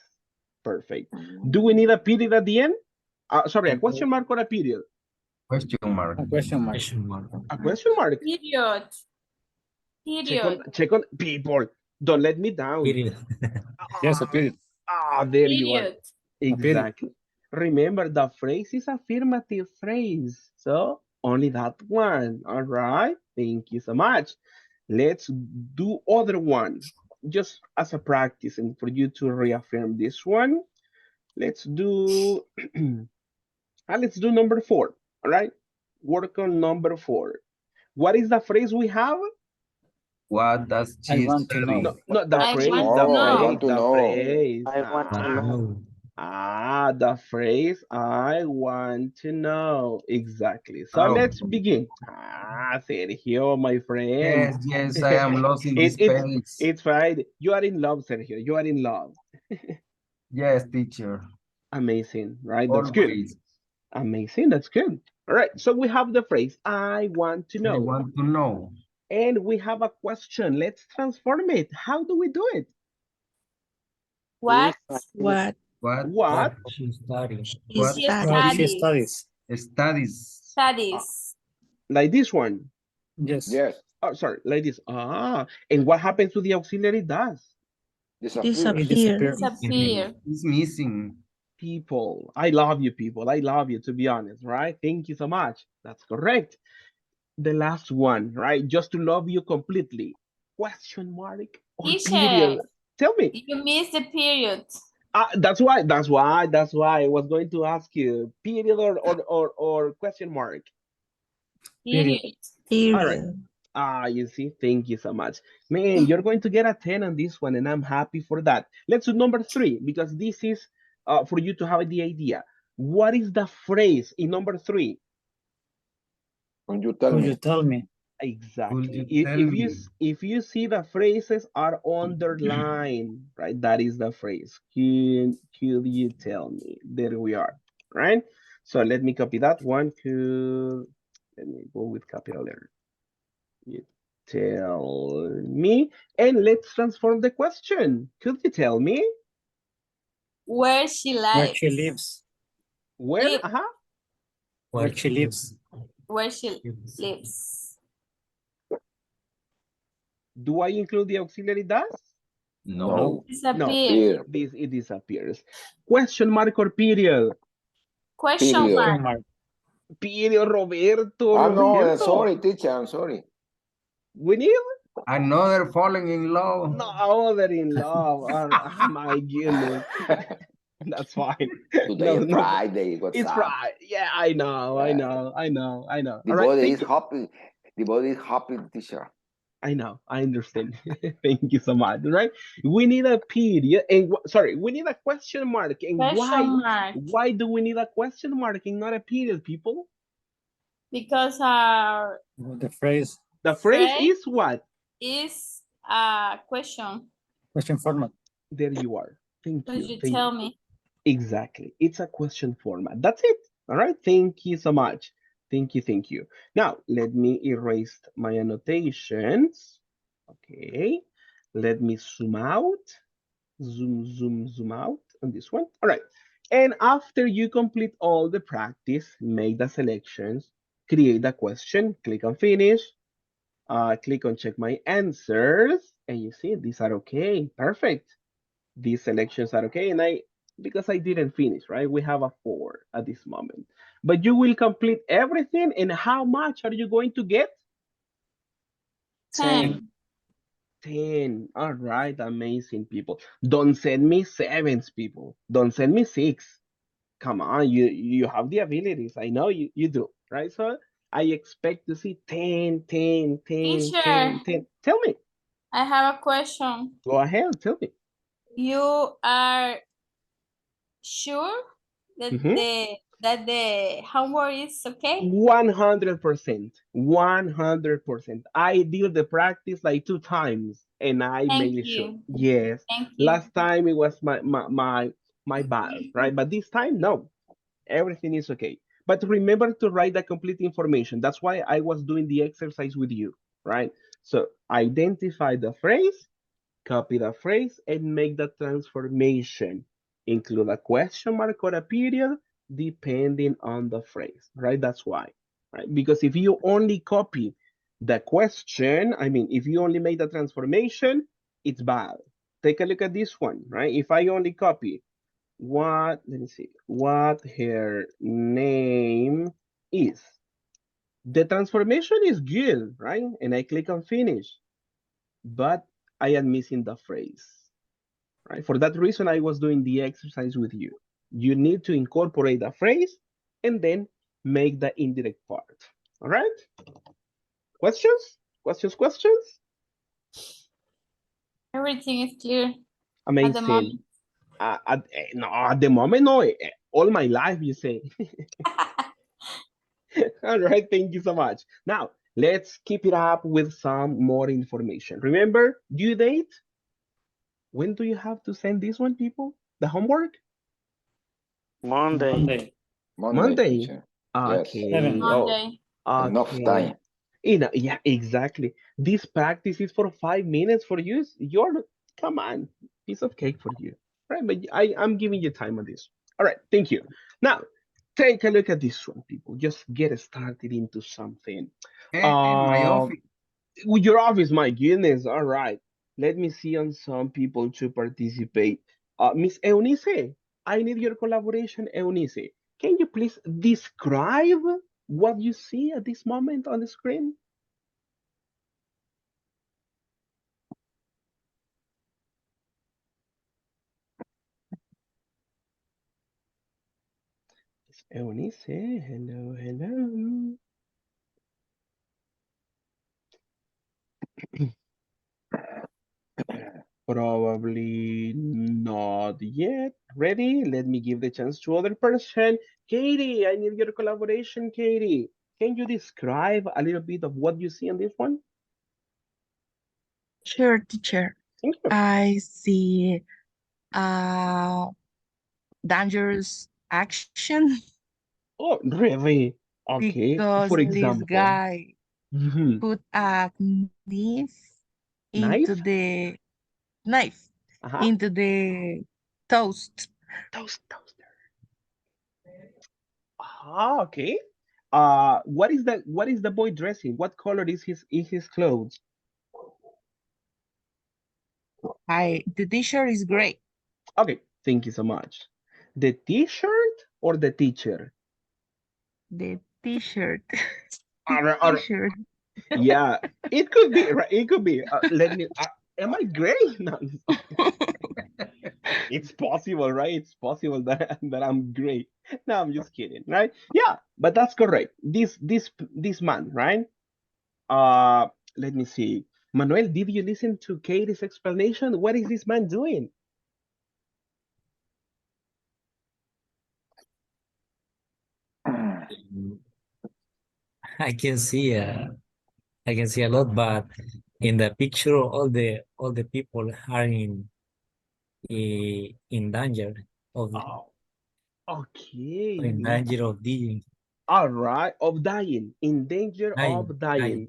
Perfect. Do we need a period at the end? Sorry, a question mark or a period? Question mark. A question mark. A question mark. Period. Period. Check on people. Don't let me down. Yes, a period. There you are. Period. Exactly. Remember, the phrase is affirmative phrase. So only that one. All right. Thank you so much. Let's do other one. Just as a practice and for you to reaffirm this one. Let's do let's do number 4. All right. Work on number 4. What is the phrase we have? What does I she want to study? know. No, the I phrase, want the to Oh, I know. want to the know. phrase. I want to know. The phrase, I want to know. Exactly. So Oh, let's begin. Sergio, my friend. yes, I am lost in this page. It's fine. You are in love, Sergio. You are in love. Yes, teacher. Amazing, right? That's good. Always. Amazing, that's good. All right, so we have the phrase, I want to I know. want to know. And we have a question. Let's transform it. How do we do it? What? What What She studies. What She What she studies. studies. studies? Studies. Like this one. Yes. Yes. Oh, sorry, like this. And what happens to the auxiliary does? Disappear. It disappear. disappeared. Disappear. It's missing. People. I love you, people. I love you, to be honest, right? Thank you so much. That's correct. The last one, right? Just to love you completely. Question mark or Teacher, period? Tell me. you missed the period. That's why I was going to ask you period or question mark. Period. All right. Period. You see, thank you so much. Man, you're going to get a 10 on this one, and I'm happy for that. Let's do number 3, because this is for you to have the idea. What is the phrase in number 3? When you tell Could me. you tell me? Exactly. you tell me? If you see the phrases are underlined, right? That is the phrase. Could you tell me? There we are, right? So let me copy that one. Let me go with capital letter. You tell me, and let's transform the question. Could you tell me Where she Where lives. she lives. where? Live. Where she lives. Where she lives. Do I include the auxiliary does? No. Disappear. Here. It disappears. Question mark or period? Question Period. mark. Mark. Period, Roberto. Ah, no, Roberto. sorry, teacher, I'm sorry. We need Another falling in love. no other in love. Oh, my goodness. That's fine. Today is No, Friday. What's it's up? right. Yeah, I know. The All right, body thank is you. happy. The body is happy, teacher. I know. I understand. Thank you so much. Right? We need a period. And sorry, we need a question mark. And Question mark. why do we need a question mark and not a period, people? Because our The phrase. The phrase phrase is what? is a question. Question format. There you are. Thank Could you. you Thank tell you. me? Exactly. It's a question format. That's it. All right. Thank you so much. Thank you. Thank you. Now, let me erase my annotations. Okay. Let me zoom out. Zoom out on this one. All right. And after you complete all the practice, make the selections, create the question, click on finish, click on check my answers, and you see these are okay. Perfect. These selections are okay. And because I didn't finish, right? We have a 4 at this moment. But you will complete everything. And how much are you going to get? 10. 10. All right, amazing people. Don't send me 7s, people. Don't send me 6. Come on, you have the abilities. I know you do, right? So I expect to see 10, 10, 10, Teacher, 10, 10. Tell me. I have a question. Go ahead, tell me. You are sure that Mhm. the homework is okay? 100%. 100%. I did the practice like 2 times and I Thank made sure. you. Yes. Thank you. Last time it was my bad, right? But this time, no. Everything is okay. But remember to write the complete information. That's why I was doing the exercise with you, right? So identify the phrase, copy the phrase, and make the transformation. Include a question mark or a period, depending on the phrase, right? That's why, right? Because if you only copy the question, I mean, if you only make the transformation, it's bad. Take a look at this one, right? If I only copy let me see, what her name is. The transformation is good, right? And I click on finish, but I am missing the phrase, right? For that reason, I was doing the exercise with you. You need to incorporate the phrase and then make the indirect part, all right? Questions? Questions? Everything is clear at the Amazing. moment. No, at the moment, no. All my life, you say. All right, thank you so much. Now, let's keep it up with some more information. Remember, due date? When do you have to send this one, people? The homework? Monday. Monday, Monday. teacher. Yes. Okay. Oh, Monday. Enough okay. time. Yeah, exactly. This practice is for 5 minutes for you. Come on, piece of cake for you. Right, but I'm giving you time on this. All right, thank you. Now, take a look at this one, people. Just get started into something. And my office. With your office, my goodness. All right. Let me see on some people to participate. Miss Eunice, I need your collaboration, Eunice. Can you please describe what you see at this moment on the screen? Miss Eunice, hello, hello. Probably not yet. Ready? Let me give the chance to other person. Katie, I need your collaboration, Katie. Can you describe a little bit of what you see in this one? Sure, teacher. Thank you. I see a dangerous action Oh, really? Okay. because For this example, guy mhm. put a into Knife? the knife Uh-huh. into the toast. Toaster. Ah, okay. What is the boy dressing? What color is his clothes? The t-shirt is gray. Okay, thank you so much. The t-shirt or the teacher? The t-shirt. Or, or, T-shirt. yeah, it could be, right? It could be. Let me. Am I gray? No, it's possible, right? It's possible that I'm gray. No, I'm just kidding, right? Yeah, but that's correct. This man, right? Uh, Let me see. Manuel, did you listen to Katie's explanation? What is this man doing? I can see I can see a lot, but in the picture, all the people are in danger of Oh, okay. in danger of dying. All right, of dying, in danger Dying, of dying. dying.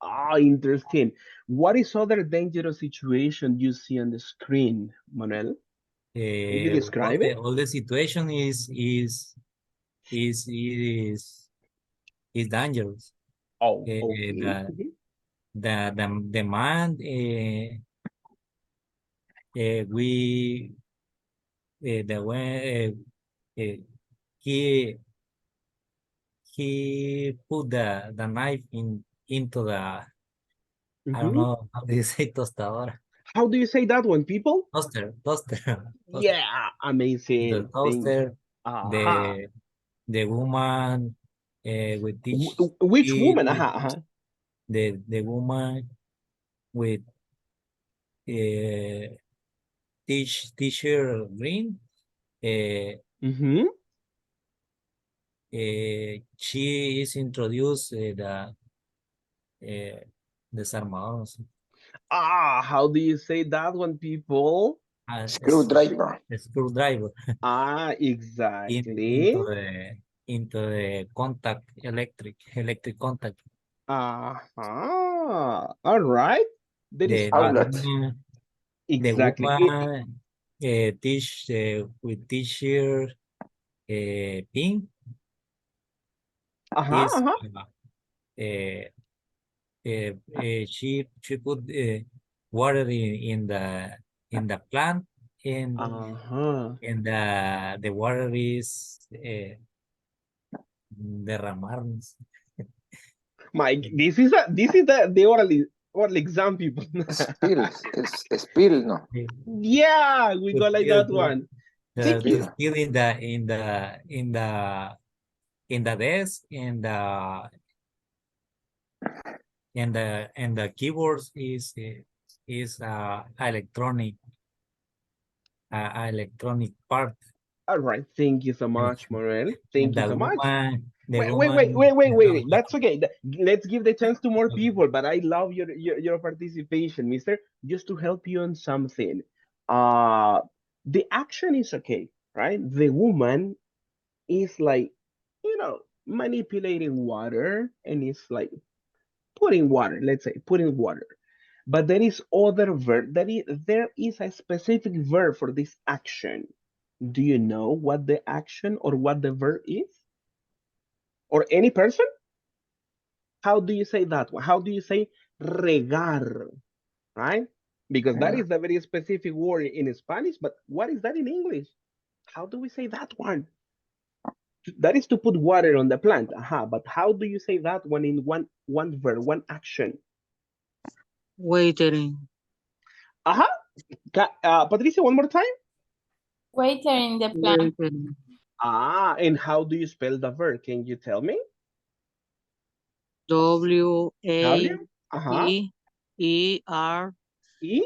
Ah, interesting. What is other dangerous situation you see on the screen, Manuel? Can you describe it? All the situation is is is dangerous. Oh, okay. The the man we the way he he put the knife into the I don't Mhm. know how do you say tostadora. How do you say that one, people? Toaster, toaster. Yeah, The amazing thing. toaster, Aha. the woman with teach Which it woman? with Aha, aha. the woman with uh, teacher green. Uh, Mm-hmm. she is introduced desarmados. Ah, how do you say that one, people? Screwdriver. A screwdriver Ah, into exactly. the contact electric contact. Uh-huh. All right. There is The Outlet. woman exactly it. teach with teacher pink Uh-huh, is uh-huh. uh, she put water in the plant Uh-huh. and the water is derramarnos. Mike, this is the oral exam, people. Spill. Es spill, no. Yeah, we To go like spill that one. See, to Spill. spill in the desk and the keyboards is electronic part. all right. Thank you so and, much, Morel. and Thank you so much. the Wait, wait, woman wait, wait, wait, wait, wait. That's okay. Let's give the chance to more people, but I love your participation, mister. Just to help you on something. Uh the action is okay, right? The woman is like, manipulating water and it's like putting water, let's say, putting water. But there is other verb, there is a specific verb for this action. Do you know what the action or what the verb is? Or any person? How do you say that one? How do you say regar, right? Because that is a very specific word in Spanish, but what is that in English? How do we say that one? That is to put water on the plant. Aha, but how do you say that one in one verb, one action? Waitering. Aha. Patricia, one more time. Waiter in the plant. Waitering. Ah, and how do you spell the verb? Can you tell me? W A W. Aha. E E R E.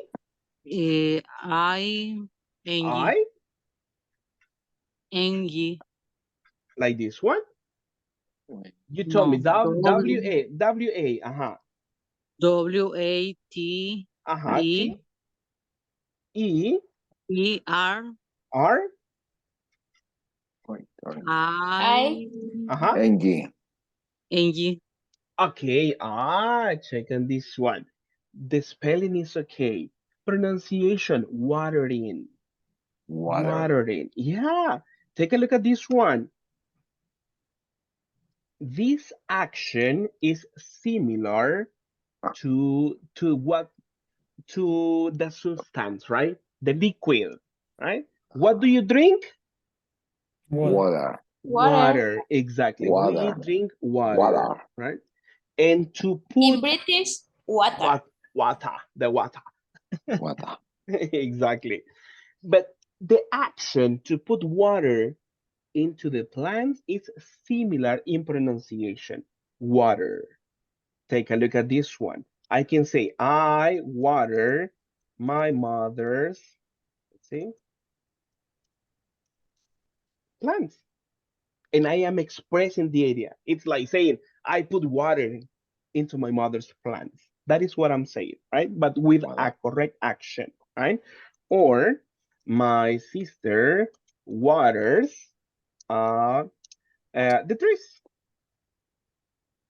I N G I. N G. Like this one. You told me No. W-A, W-A-T-E-R T, E, R, I. Angie. N-G. Okay, check on this one. The spelling is okay. Pronunciation, watering. Watering. Yeah. Take a look at this one. This action is similar to what to the substance, right? The liquid, right? What do you drink? Water. Water, exactly. We Water. drink water, Water. right? And to In put British, water. water, the water. Water. Exactly. But the action to put water into the plants is similar in pronunciation. Water. Take a look at this one. I can say, I water my mother's, let's see, plants. And I am expressing the idea. It's like saying, I put water into my mother's plants. That is what I'm saying, right? But with a correct action, right? Or my sister waters the trees,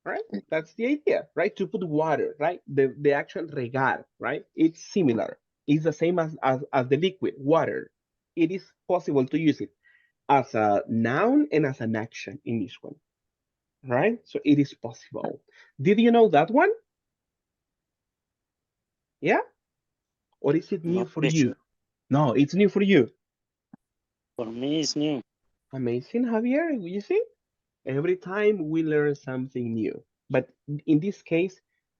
right? That's the idea, right? To put water, right? The action regar, right? It's similar. It's the same as the liquid, water. It is possible to use it as a noun and as an action in this one, right? So it is possible. Did you know that one? Yeah? Or is it new No, for teacher. you? No, it's new for you. For me, it's new. Amazing, Javier. You see? Every time we learn something new. But in this case,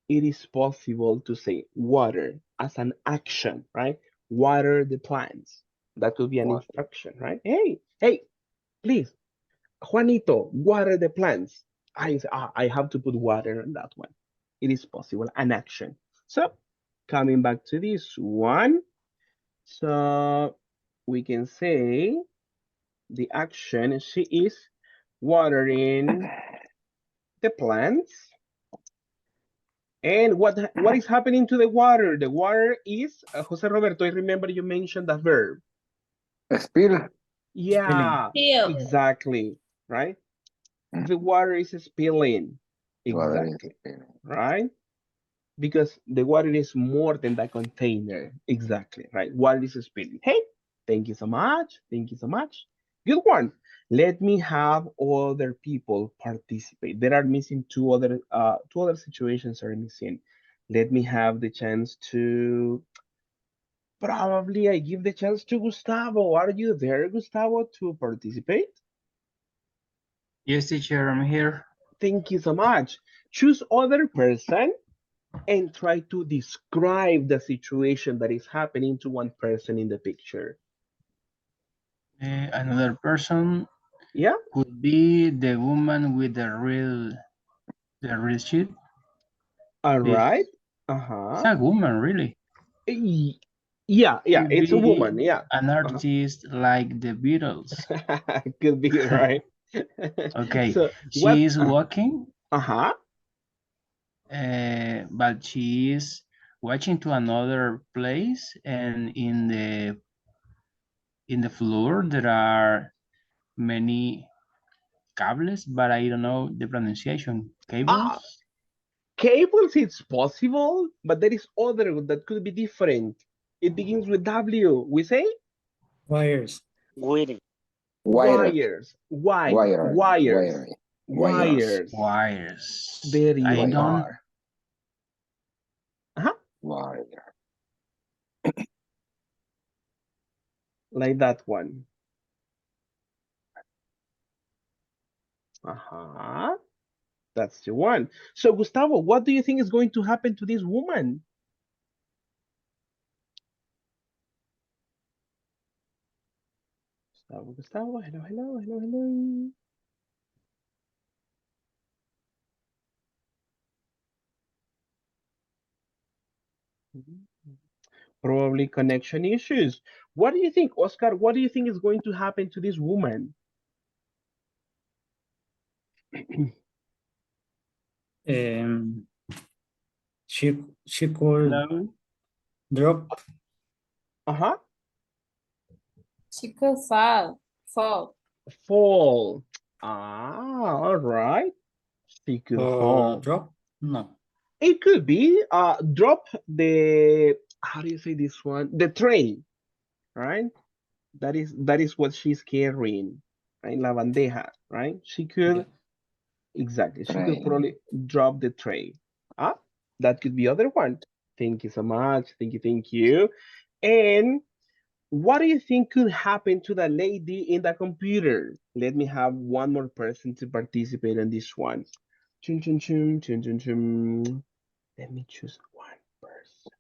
it is possible to say water as an action, right? Water the plants. That could be an instruction, right? Hey, please, Juanito, water the plants. I have to put water on that one. It is possible, an action. So, coming back to this one, so we can say the action, she is watering the plants. And what is happening to the water? The water is, Jose Roberto, I remember you mentioned the verb. Spill. Yeah, Spill. exactly, right? The water is spilling. Water is Exactly, spilling. right? Because the water is more than the container. Exactly, right? Water is spilling. Hey, thank you so much. Thank you so much. Good one. Let me have other people participate. There are missing two other situations are missing. Let me have the chance to probably I give the chance to Gustavo. Are you there, Gustavo, to participate? Yes, teacher, I'm here. Thank you so much. Choose other person and try to describe the situation that is happening to one person in the picture. Another person Yeah. could be the woman with the red sheet. All It's, right. it's a woman, really. Yeah, Could it's a be woman. Yeah. an artist like the Beatles. Could be, right? Okay, So what? she is walking, Uh-huh. but she is watching to another place, and in the floor there are many cables, but I don't know the pronunciation. Ah, Cables? cables, it's possible, but there is other that could be different. It begins with W. We say Wires. Waiting. Wire. wires. Why? Wire. Wires. Wire. Wires. Wires. Wires. There you I don't. are. Uh-huh. Wire. Like that one. Uh-huh. That's the one. So, Gustavo, what do you think is going to happen to this woman? Gustavo, hello, hello, hello, hello. Probably connection issues. What do you think, Oscar? What do you think is going to happen to this woman? Um, she could Hello? drop. Uh-huh. She could fall. Fall. Fall. Ah, all right. She could Or fall. drop? No. It could be drop the, how do you say this one? The tray, right? That is what she's carrying, right? La bandeja, right? She Yeah. could, exactly. She could Tray. probably drop the tray. Ah, that could be other one. Thank you so much. Thank you, thank you. And what do you think could happen to the lady in the computer? Let me have one more person to participate in this one. Chum, chum, chum, chum, chum, chum. Let me choose one person.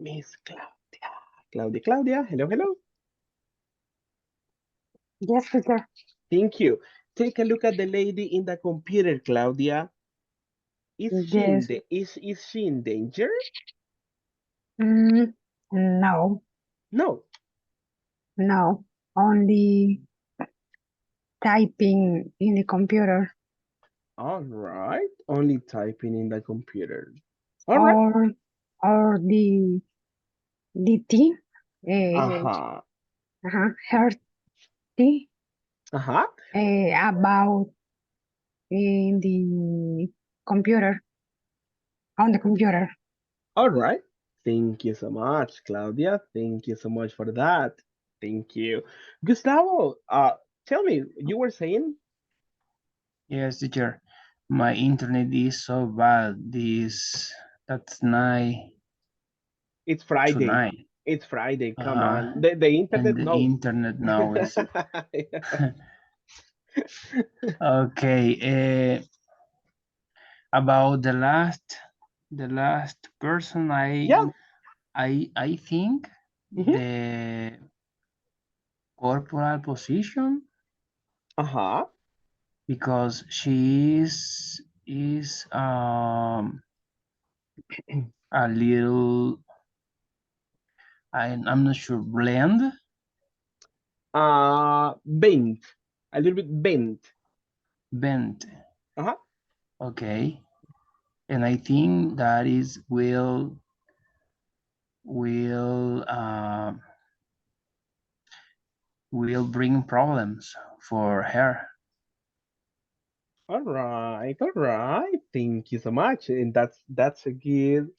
Miss Claudia. Claudia, hello, hello. Yes, teacher. Thank you. Take a look at the lady in the computer, Claudia. Yes. Is she in danger? Mm, no, No. no. Only typing in the computer All right. Only typing in the computer. All right. or or the T, Uh-huh. her T Uh-huh. about in the computer on the computer. All right. Thank you so much, Claudia. Thank you so much for that. Thank you. Gustavo, tell me, you were saying? Yes, teacher. My internet is so bad that's night It's Friday. tonight. It's Friday. Come Uh-huh. on. The And internet the knows. internet now is okay. About the last person, Yeah. I think Mhm. the corporal position, Uh-huh. because she is a little, I'm not sure, blend. Bent. A little bit bent. Bent. Uh-huh. Okay. And I think that is will bring problems for her. All right. All right. Thank you so much. And that's a good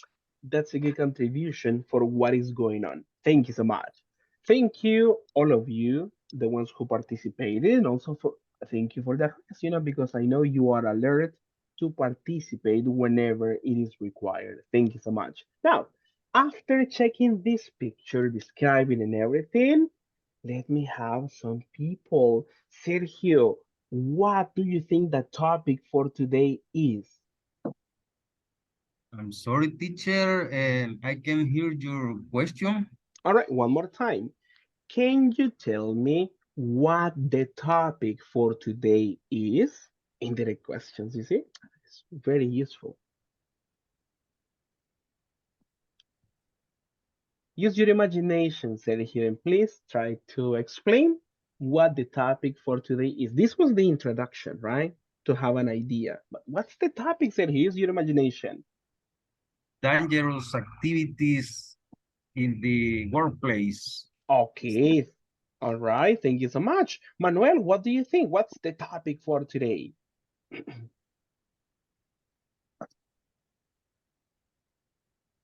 contribution for what is going on. Thank you so much. Thank you, all of you, the ones who participated, and also for thank you for the rest, because I know you are alert to participate whenever it is required. Thank you so much. Now, after checking this picture, describing and everything, let me have some people. Sergio, what do you think the topic for today is? I'm sorry, teacher, I can hear your question. All right, one more time. Can you tell me what the topic for today is? Indirect questions, you see? It's very useful. Use your imagination, Sergio, and please try to explain what the topic for today is. This was the introduction, right? To have an idea. But what's the topic, Sergio? Use your imagination. Dangerous activities in the workplace. Okay. All right. Thank you so much. Manuel, what do you think? What's the topic for today?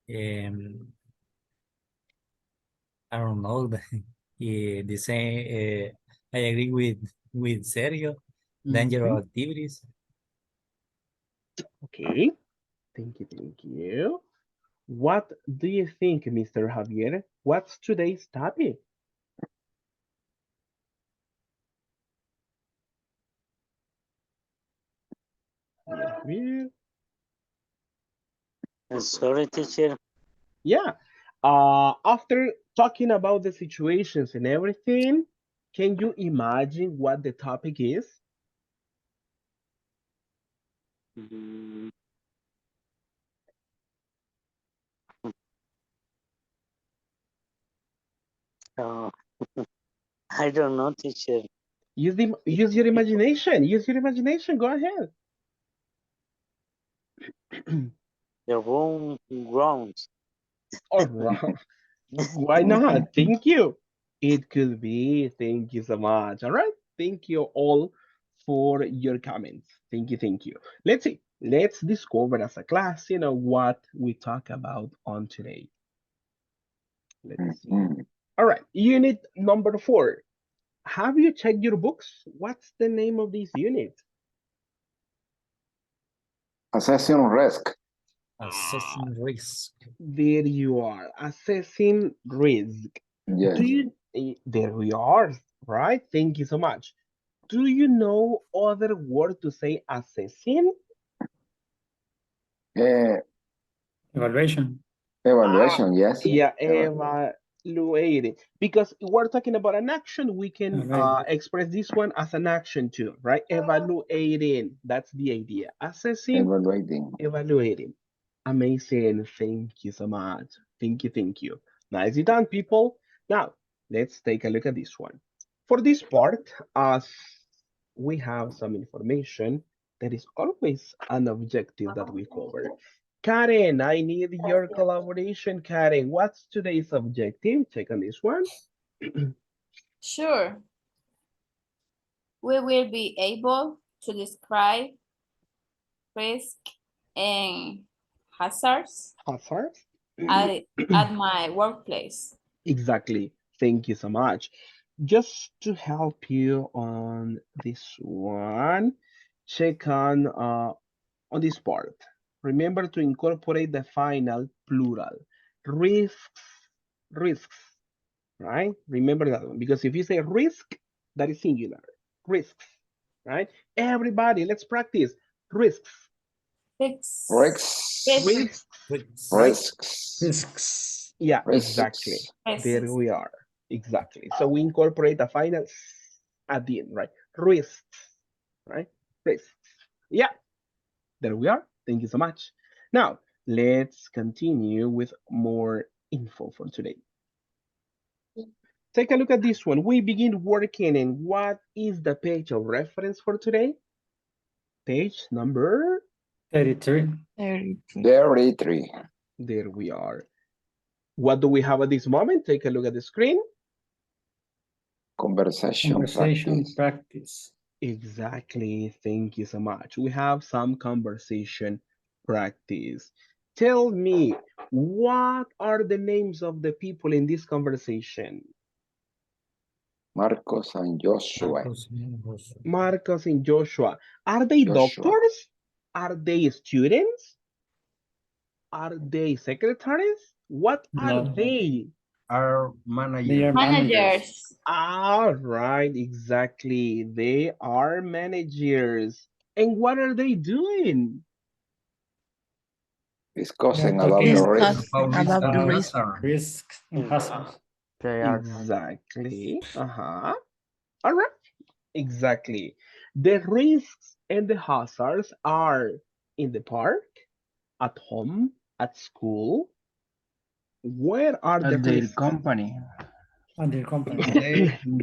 Um, I don't know. The same. I agree with Sergio. Mhm. Dangerous activities. Okay. Thank you. Thank you. What do you think, Mr. Javier? What's today's topic? Javier. Sorry, teacher. Yeah. After talking about the situations and everything, can you imagine what the topic is? Mm, oh, I don't know, teacher. Use your imagination. Use your imagination. Go ahead. The room grounds. All right. Why not? Thank you. It could be. Thank you so much. All right. Thank you all for your comments. Thank you. Thank you. Let's see. Let's discover as a class, what we talk about on today. Let's see. All right. Unit number 4. Have you checked your books? What's the name of this unit? Assessing risk. Assessing risk. There you are. Assessing risk. Yes. There we are. Right. Thank you so much. Do you know other word to say assessing? Evaluation. Evaluation, yes. Yeah, evaluating. Because we're talking about an action, we can express this one as an action too, right? Evaluating. That's the idea. Assessing, evaluating. Amazing. Thank you so much. Thank you. Thank you. Nicely done, people. Now, let's take a look at this one. For this part, as we have some information, there is always an objective that we cover. Karen, I need your collaboration, Karen. What's today's objective? Check on this one. Sure. We will be able to describe risk and hazards Hazards? at my workplace. Exactly. Thank you so much. Just to help you on this one, check on this part. Remember to incorporate the final plural. Risks, right? Remember that one, because if you say risk, that is singular. Risks, right? Everybody, let's practice. Risks. Risks. Risks. Yeah, Risks. exactly. Risks. There we are. Exactly. So we incorporate the final at the end, right? Risks, right? Risks. Yeah, there we are. Thank you so much. Now, let's continue with more info for today. Take a look at this one. We begin working in what is the page of reference for today? Page number 33. 33. There we are. What do we have at this moment? Take a look at the screen. Conversation practice. Exactly. Thank you so much. We have some conversation practice. Tell me, what are the names of the people in this conversation? Marcos and Joshua. Marcos and Joshua. Are they doctors? Are they students? Are they secretaries? What are they? Are managers. They are Managers. All right, exactly. They are managers. And what are they doing? Discussing about the risk. About the risk. Risk and hazards. Exactly. All right. Exactly. The risks and the hazards are in the park, at home, at school. Where are the At their risks? company. And their company.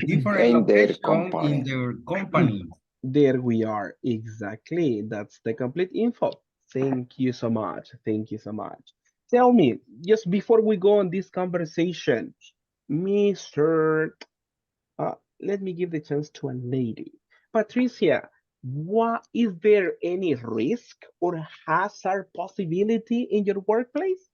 Different In their location company. in their company. There we are. Exactly. That's the complete info. Thank you so much. Thank you so much. Tell me, just before we go on this conversation, Mr. Let me give the chance to a lady. Patricia, what is there any risk or hazard possibility in your workplace?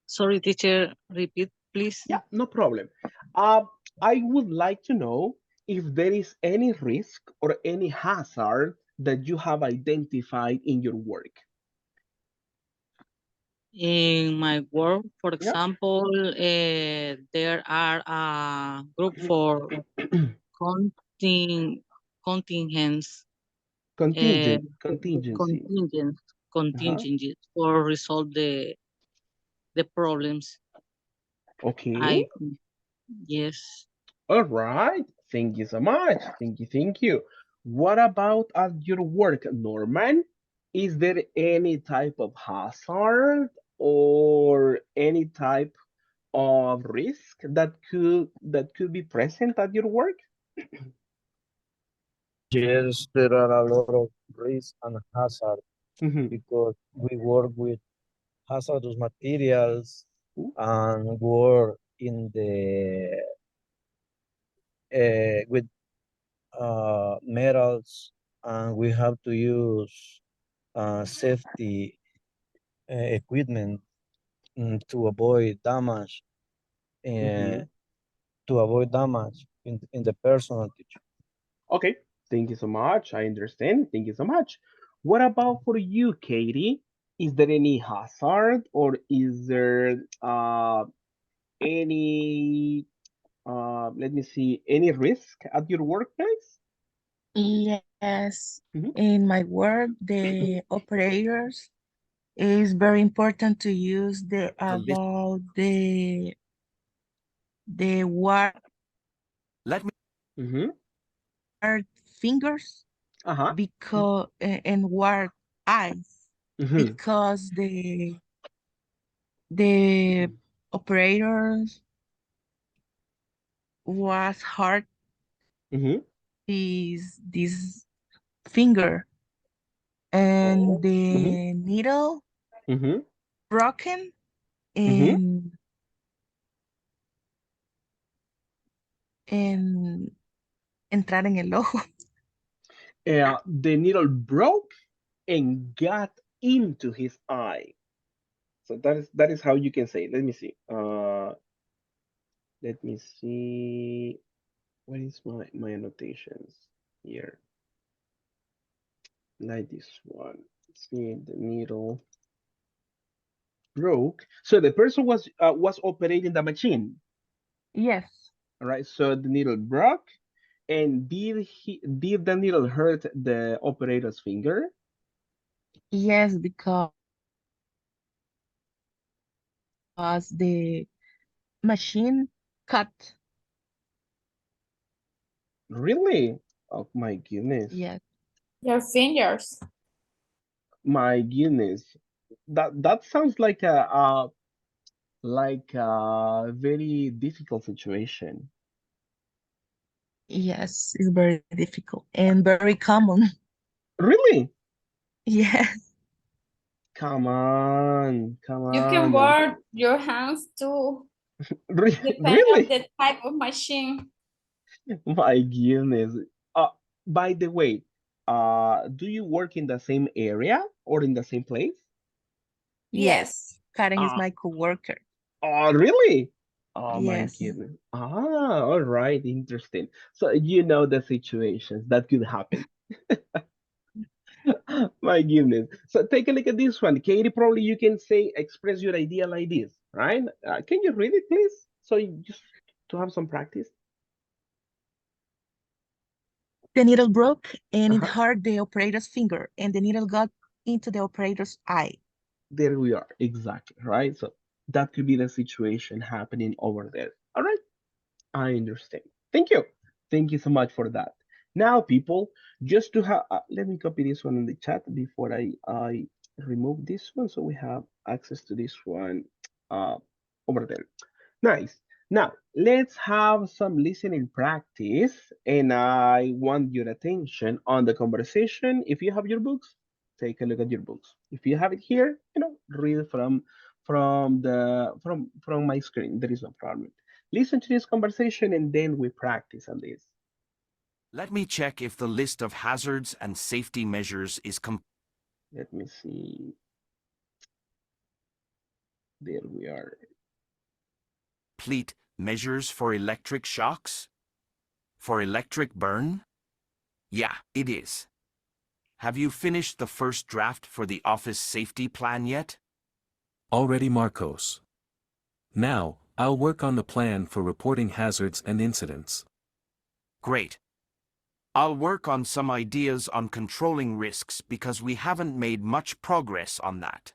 Sorry, teacher, repeat, please. Yeah, no problem. I would like to know if there is any risk or any hazard that you have identified in your work. In my work, for Yeah. example, there are a group for contingents. Contingency. Contingencies for resolve the problems. Okay. Yes. All right. Thank you so much. Thank you. Thank you. What about at your work, Norman? Is there any type of hazard or any type of risk that could be present at your work? Yes, there are a lot of risks and hazards because we work with hazardous materials and work in the with metals, and we have to use safety equipment to avoid damage in the personal teacher. Okay, thank you so much. I understand. Thank you so much. What about for you, Katie? Is there any hazard or is there any let me see, any risk at your workplace? Yes, in my work, the operators is very important to use the wire Let me. fingers because and wire eyes because the operators was hurt this finger and the needle broken en entrar en el ojo. The needle broke and got into his eye. So that is how you can say it. Let me see. Let me see. What is my annotations here? Like this one. See, the needle broke. So the person was operating the machine. Yes. All right. So the needle broke, and did the needle hurt the operator's finger? Yes, because the machine cut. Really? Oh my goodness. Yes. Your fingers. My goodness. That sounds like a very difficult situation. Yes, it's very difficult and very common. Really? Yes. Come on, come You can on. burn your hands too, depending on Really? the type of machine. My goodness. Uh, by the way, do you work in the same area or in the same place? Yes. Karen is Ah, my coworker. oh, really? Oh my Yes. goodness. All right, interesting. So you know the situations that could happen. My goodness. So take a look at this one. Katie, probably you can say, express your idea like this, right? Can you read it, please? So just to have some practice. The needle broke and it hurt the operator's finger, and the needle got into the operator's eye. There we are, exactly, right? So that could be the situation happening over there. All right, I understand. Thank you. Thank you so much for that. Now, people, just to have, let me copy this one in the chat before I remove this one so we have access to this one over there. Nice. Now, let's have some listening practice, and I want your attention on the conversation. If you have your books, take a look at your books. If you have it here, read from my screen. There is no problem. Listen to this conversation, and then we practice on this. Let me check if the list of hazards and safety measures is Let me see. There we are. complete. Measures for electric shocks? For electric burn? Yeah, it is. Have you finished the first draft for the office safety plan yet? Already, Marcos. Now, I'll work on the plan for reporting hazards and incidents. Great. I'll work on some ideas on controlling risks because we haven't made much progress on that.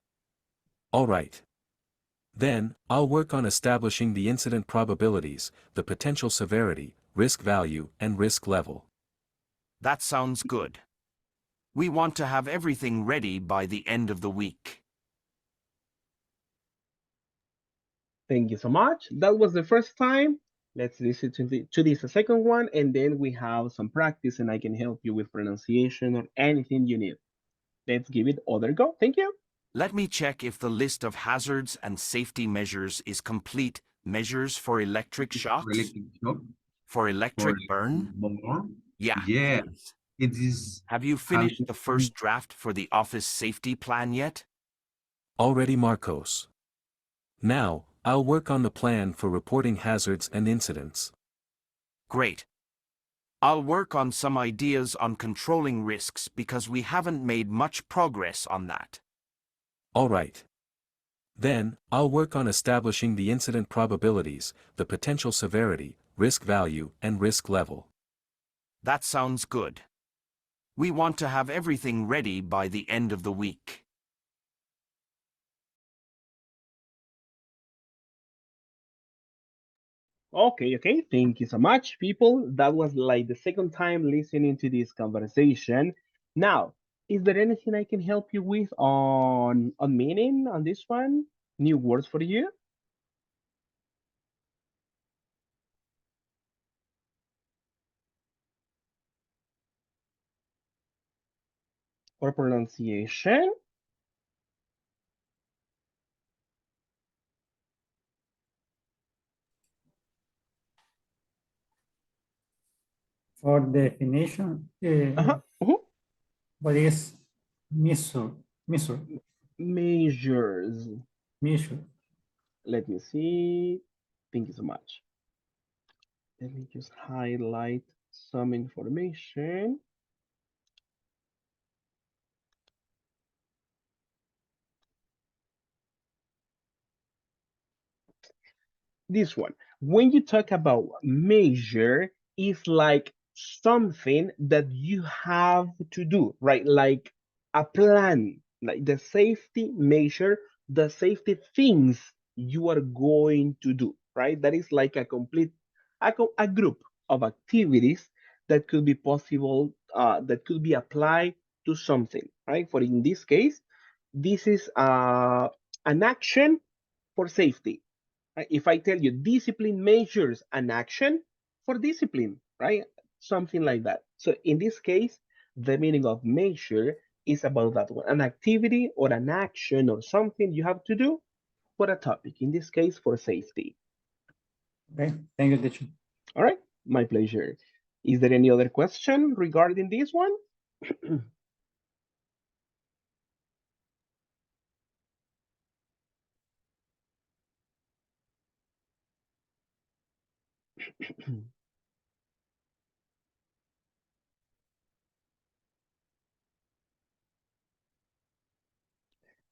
All right. Then, I'll work on establishing the incident probabilities, the potential severity, risk value, and risk level. That sounds good. We want to have everything ready by the end of the week. Thank you so much. That was the first time. Let's listen to this second one, and then we have some practice, and I can help you with pronunciation or anything you need. Let's give it other go. Thank you. Let me check if the list of hazards and safety measures is complete. Measures for electric shocks? For electric burn? Yeah, Yeah, it is. it is. Have you finished the first draft for the office safety plan yet? Already, Marcos. Now, I'll work on the plan for reporting hazards and incidents. Great. I'll work on some ideas on controlling risks because we haven't made much progress on that. All right. Then, I'll work on establishing the incident probabilities, the potential severity, risk value, and risk level. That sounds good. We want to have everything ready by the end of the week. Okay. Thank you so much, people. That was like the second time listening to this conversation. Now, is there anything I can help you with on meaning on this one? New words for you? For pronunciation? For definition, what is measure? Measures. Measure. Let me see. Thank you so much. Let me just highlight some information. This one. When you talk about measure, it's like something that you have to do, right? Like a plan, like the safety measure, the safety things you are going to do, right? That is like a complete, a group of activities that could be possible, that could be applied to something, right? For in this case, this is an action for safety. Right? If I tell you discipline measures an action for discipline, right? Something like that. So in this case, the meaning of measure is about that one, an activity or an action or something you have to do for a topic, in this case, for safety. Okay, thank you, teacher. All right, my pleasure. Is there any other question regarding this one?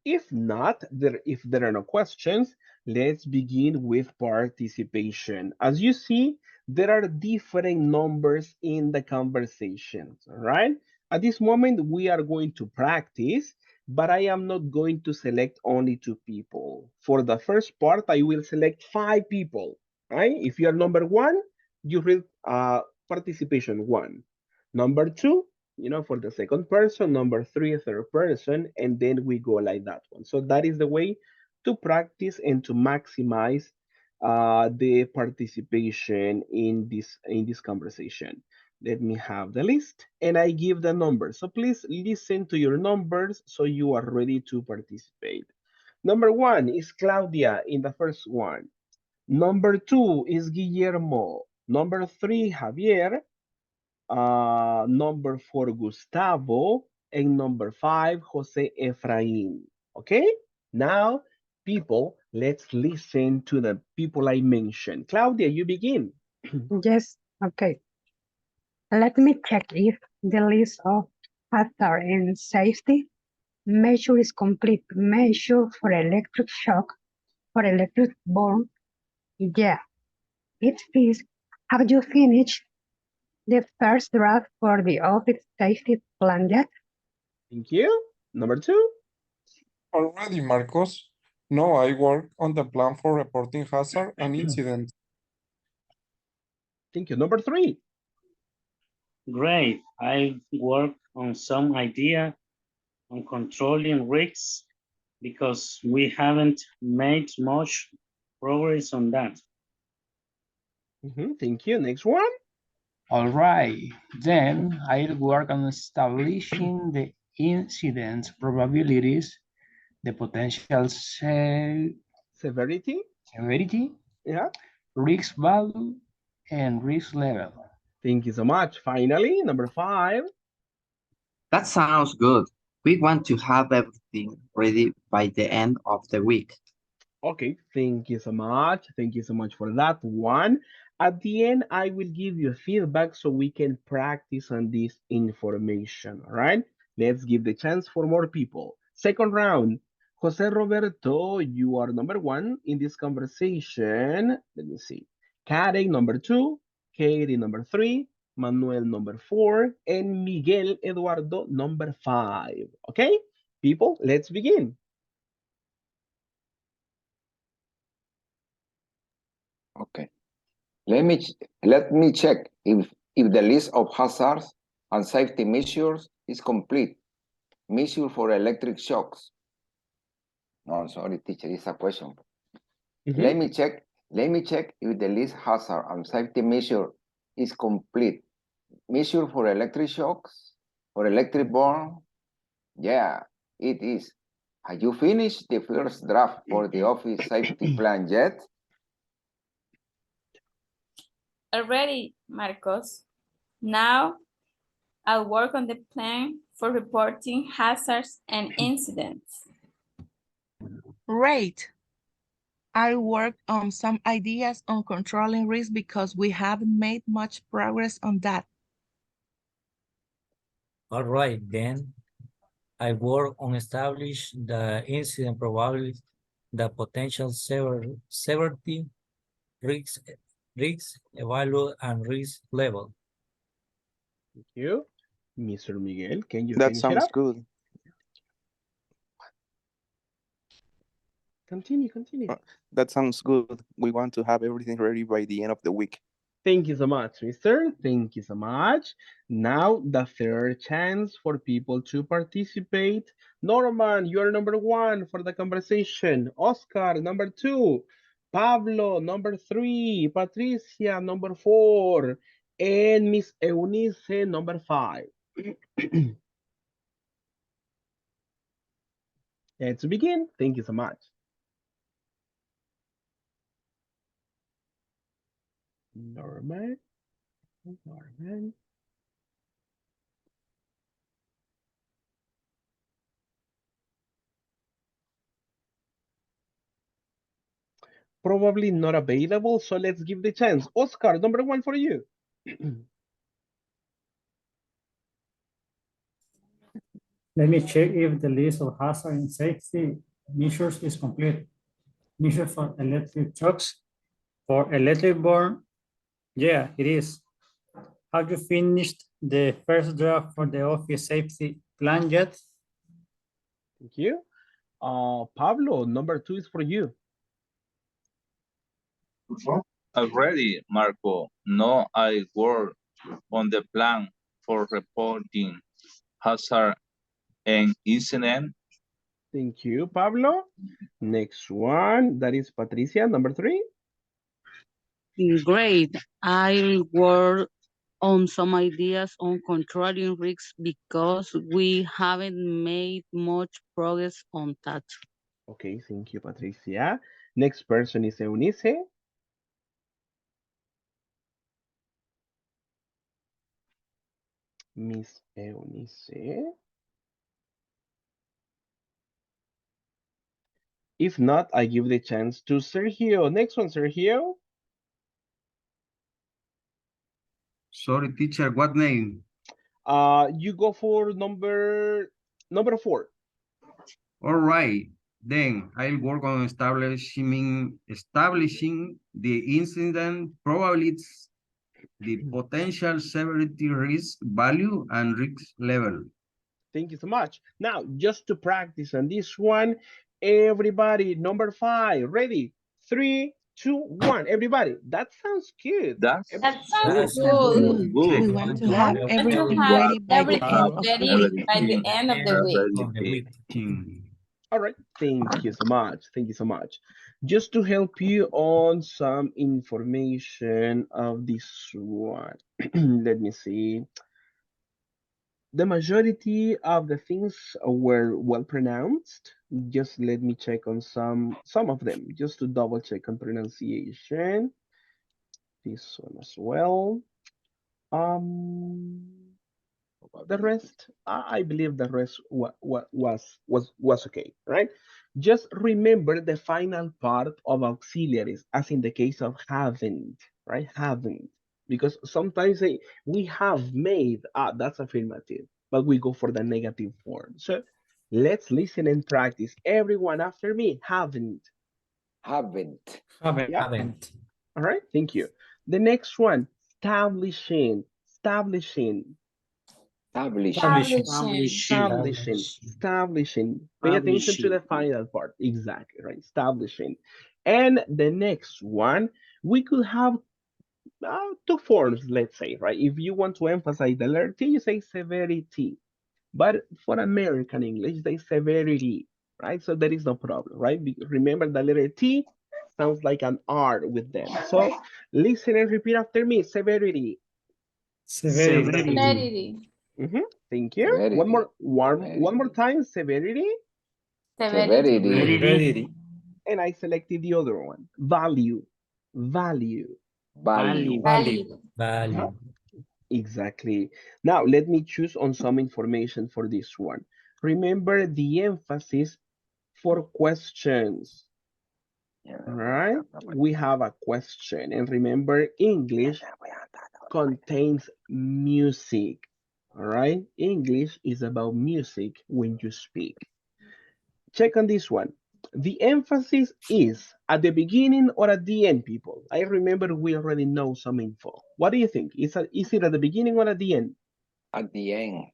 If not, if there are no questions, let's begin with participation. As you see, there are different numbers in the conversations, all right? At this moment, we are going to practice, but I am not going to select only 2 people. For the first part, I will select 5 people, right? If you are number 1, you read participation 1. Number 2, for the second person, number 3, third person, and then we go like that one. So that is the way to practice and to maximize the participation in this conversation. Let me have the list, and I give the numbers. So please listen to your numbers so you are ready to participate. Number 1 is Claudia in the first one. Number 2 is Guillermo. Number 3, Javier. Number 4, Gustavo, and number 5, Jose Efrain. Okay? Now, people, let's listen to the people I mentioned. Claudia, you begin. Yes, okay. Let me check if the list of hazard and safety measure is complete. Measure for electric shock, for electric burn. Yeah, it is. Have you finished the first draft for the office safety plan yet? Thank you. Number 2. Already, Marcos. No, I work on the plan for reporting hazard and incidents. Thank you. Number 3. Great. I work on some idea on controlling risks because we haven't made much progress on that. Thank you. Next one. All right, then I'll work on establishing the incidence probabilities, the potential severity, yeah, risk value, and risk level. Thank you so much. Finally, number 5. That sounds good. We want to have everything ready by the end of the week. Okay, thank you so much. Thank you so much for that one. At the end, I will give you feedback so we can practice on this information. All right, let's give the chance for more people. Second round. Jose Roberto, you are number 1 in this conversation. Let me see. Karen, number 2. Katie, number 3. Manuel, number 4. And Miguel Eduardo, number 5. Okay, people, let's begin. Okay. Let me check if the list of hazards and safety measures is complete. Measure for electric shocks. No, sorry, teacher, it's a question. Let me check if the list hazard and safety measure is complete. Measure for electric shocks, for electric burn. Yeah, it is. Have you finished the first draft for the office safety plan yet? Already, Marcos. Now I'll work on the plan for reporting hazards and incidents. Great. I worked on some ideas on controlling risk because we haven't made much progress on that. All right, then I work on establish the incident probability, the potential severity, risk evaluate, and risk level. Thank you. Mr. Miguel, can you That finish it sounds up? good. Continue. That sounds good. We want to have everything ready by the end of the week. Thank you so much, mister. Thank you so much. Now, the third chance for people to participate. Norman, you are number 1 for the conversation. Oscar, number 2. Pablo, number 3. Patricia, number 4. And Miss Eunice, number 5. Let's begin. Thank you so much. Norman. Probably not available, so let's give the chance. Oscar, number 1 for you. Let me check if the list of hazard and safety measures is complete. Measure for electric trucks, for electric burn. Yeah, it is. Have you finished the first draft for the office safety plan yet? Thank you. Pablo, number 2 is for you. Already, Marco. No, I work on the plan for reporting hazard and incident. Thank you, Pablo. Next one, that is Patricia, number 3. Great. I'll work on some ideas on controlling risks because we haven't made much progress on that. Okay, thank you, Patricia. Next person is Eunice. Miss Eunice. If not, I give the chance to Sergio. Next one, Sergio. Sorry, teacher, what name? You go for number 4. All right, then I'll work on establishing the incident probabilities, the potential severity, risk value, and risk level. Thank you so much. Now, just to practice on this one, everybody, number 5, ready? 3, 2, 1. Everybody, that sounds good. That sounds Good. good. We want to have Want to everything have ready by the end everything of the ready week. by the end of the week. All right. Thank you so much. Thank you so much. Just to help you on some information of this one. Let me see. The majority of the things were well pronounced. Just let me check on some of them, just to double check on pronunciation. This one as well. Um, the rest, I believe the rest was okay, right? Just remember the final part of auxiliaries, as in the case of haven't, right? Haven't, because sometimes we have made, that's affirmative, but we go for the negative form. So let's listen and practice. Everyone after me, haven't. Haven't. Yeah. Haven't. All right. Thank you. The next one, establishing. Establishing. Establishing. Establishing. Pay attention to the final part. Exactly, right? Establishing. And the next one, we could have two forms, let's say, right? If you want to emphasize the letter T, you say severity. But for American English, they severity, right? So there is no problem, right? Remember the letter T sounds like an R with them. So listen and repeat after me. Severity. Severity. Thank you. Severity. One more time. Severity. Severity. And I selected the other one. Value. Value. Value. Uh-huh. Exactly. Now let me choose on some information for this one. Remember the emphasis for questions. All right. We have a question, and remember English contains music. All right. English is about music when you speak. Check on this one. The emphasis is at the beginning or at the end, people. I remember we already know some info. What do you think? Is it at the beginning or at the end? At the end.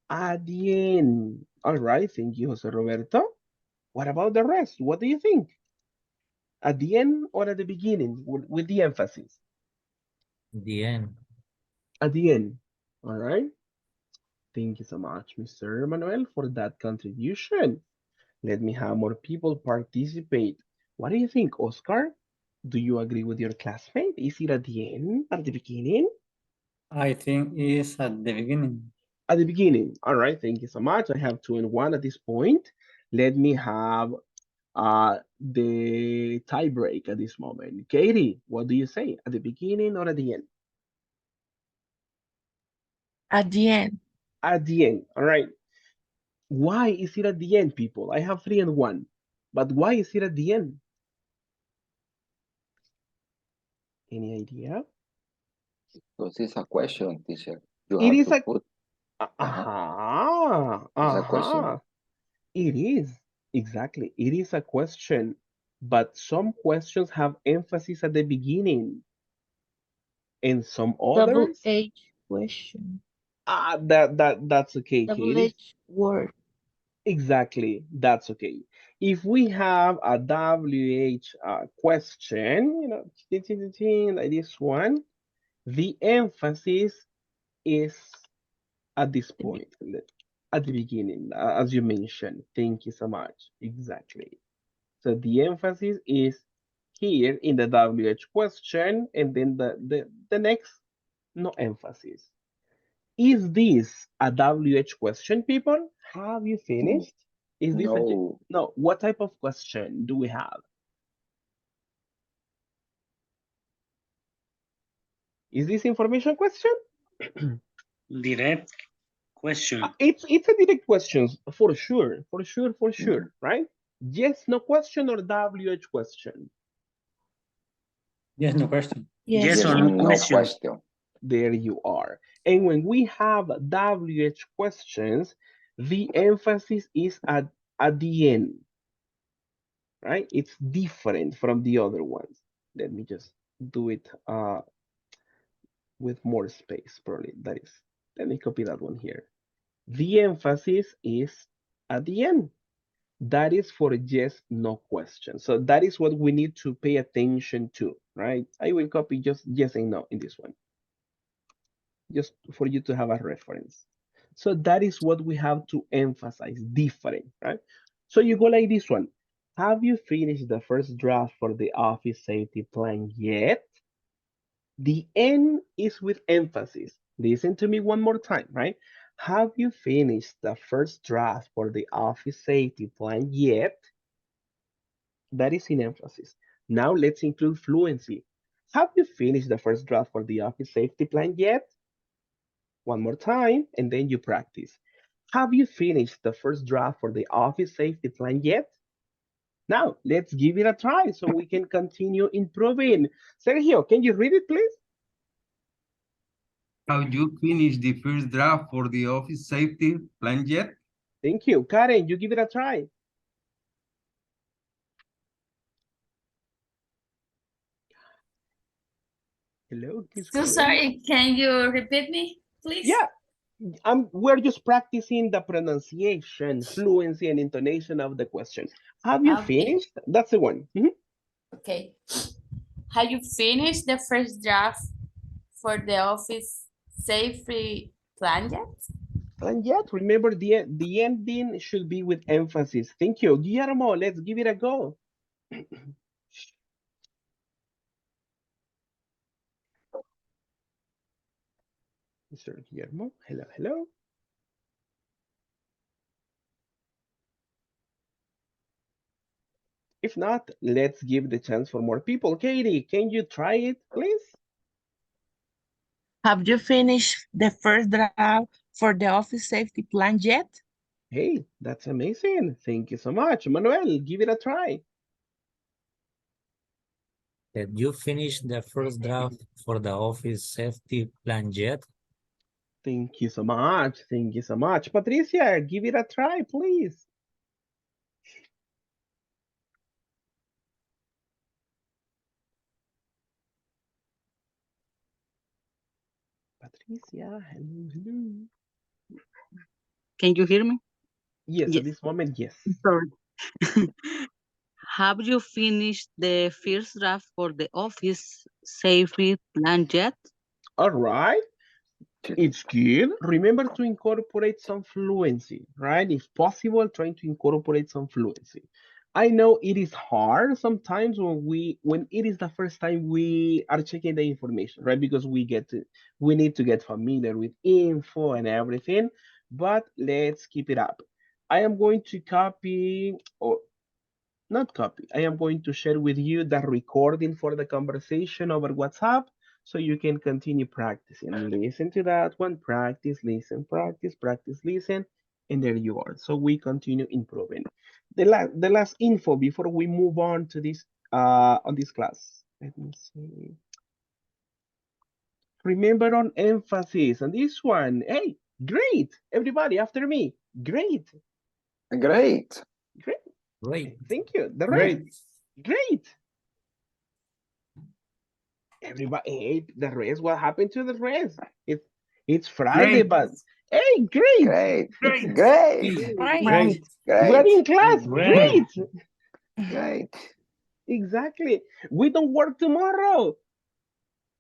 At the end. All right. Thank you, Jose Roberto. What about the rest? What do you think? At the end or at the beginning with the emphasis? The end. At the end. All right. Thank you so much, Mr. Manuel, for that contribution. Let me have more people participate. What do you think, Oscar? Do you agree with your classmate? Is it at the end, at the beginning? I think it's at the beginning. At the beginning. All right, thank you so much. I have 2 and 1 at this point. Let me have the tie break at this moment. Katie, what do you say? At the beginning or at the end? At the end. At the end. All right. Why is it at the end, people? I have 3 and 1. But why is it at the end? Any idea? Because it's a question, teacher. You It have is to a put. It's a question. It is exactly. It is a question, but some questions have emphasis at the beginning, and some Double others. H question. That's okay, Double Katie. H word. Exactly, that's okay. If we have a WH question, like this one, the emphasis is at this point, at the beginning, as you mentioned. Thank you so much. Exactly. So the emphasis is here in the WH question, and then the next, no emphasis. Is this a WH question, people? Have you finished? Is this No. no? What type of question do we have? Is this information question? Direct question. It's a direct question for sure, right? Yes, no question or WH question. Yes, no question. Yes or no question. There you are. And when we have WH questions, the emphasis is at the end, right? It's different from the other ones. Let me just do it with more space, probably. That is, let me copy that one here. The emphasis is at the end. That is for yes, no question. So that is what we need to pay attention to, right? I will copy just yes and no in this one, just for you to have a reference. So that is what we have to emphasize, different, right? So you go like this one. Have you finished the first draft for the office safety plan yet? The N is with emphasis. Listen to me one more time, right? Have you finished the first draft for the office safety plan yet? That is in emphasis. Now let's include fluency. Have you finished the first draft for the office safety plan yet? One more time, and then you practice. Have you finished the first draft for the office safety plan yet? Now, let's give it a try so we can continue improving. Sergio, can you read it, please? Have you finished the first draft for the office safety plan yet? Thank you. Karen, you give it a try. Hello, Miss So Karen. sorry, can you repeat me, please? Yeah, we're just practicing the pronunciation, fluency, and intonation of the question. Have you Okay. finished? That's the one. Okay. Have you finished the first draft for the office safety plan yet? And yet, remember the ending should be with emphasis. Thank you. Guillermo, let's give it a go. Mr. Guillermo, hello, hello. If not, let's give the chance for more people. Katie, can you try it, please? Have you finished the first draft for the office safety plan yet? Hey, that's amazing. Thank you so much. Manuel, give it a try. Did you finish the first draft for the office safety plan yet? Thank you so much. Thank you so much. Patricia, give it a try, please. Patricia, hello, hello. Can you hear me? Yes, at this moment, yes. Sorry. Have you finished the first draft for the office safety plan yet? All right. It's good. Remember to incorporate some fluency, right? If possible, trying to incorporate some fluency. I know it is hard sometimes when it is the first time we are checking the information, right? Because we need to get familiar with info and everything, but let's keep it up. I am going to copy or not copy. I am going to share with you the recording for the conversation over WhatsApp so you can continue practicing. Listen to that one, practice, listen, practice, practice, listen, and there you are. So we continue improving. The last info before we move on to this on this class. Let me see. Remember on emphasis on this one. Hey, great. Everybody after me. Great. Great. Great. Great. Thank you. The Great. rest. Great. Everybody, hey, the rest. What happened to the rest? It's Friday, Great. but hey, great. Great. Great. Great. Right. We're Great. in class. Great. Great. Great. Exactly. We don't work tomorrow.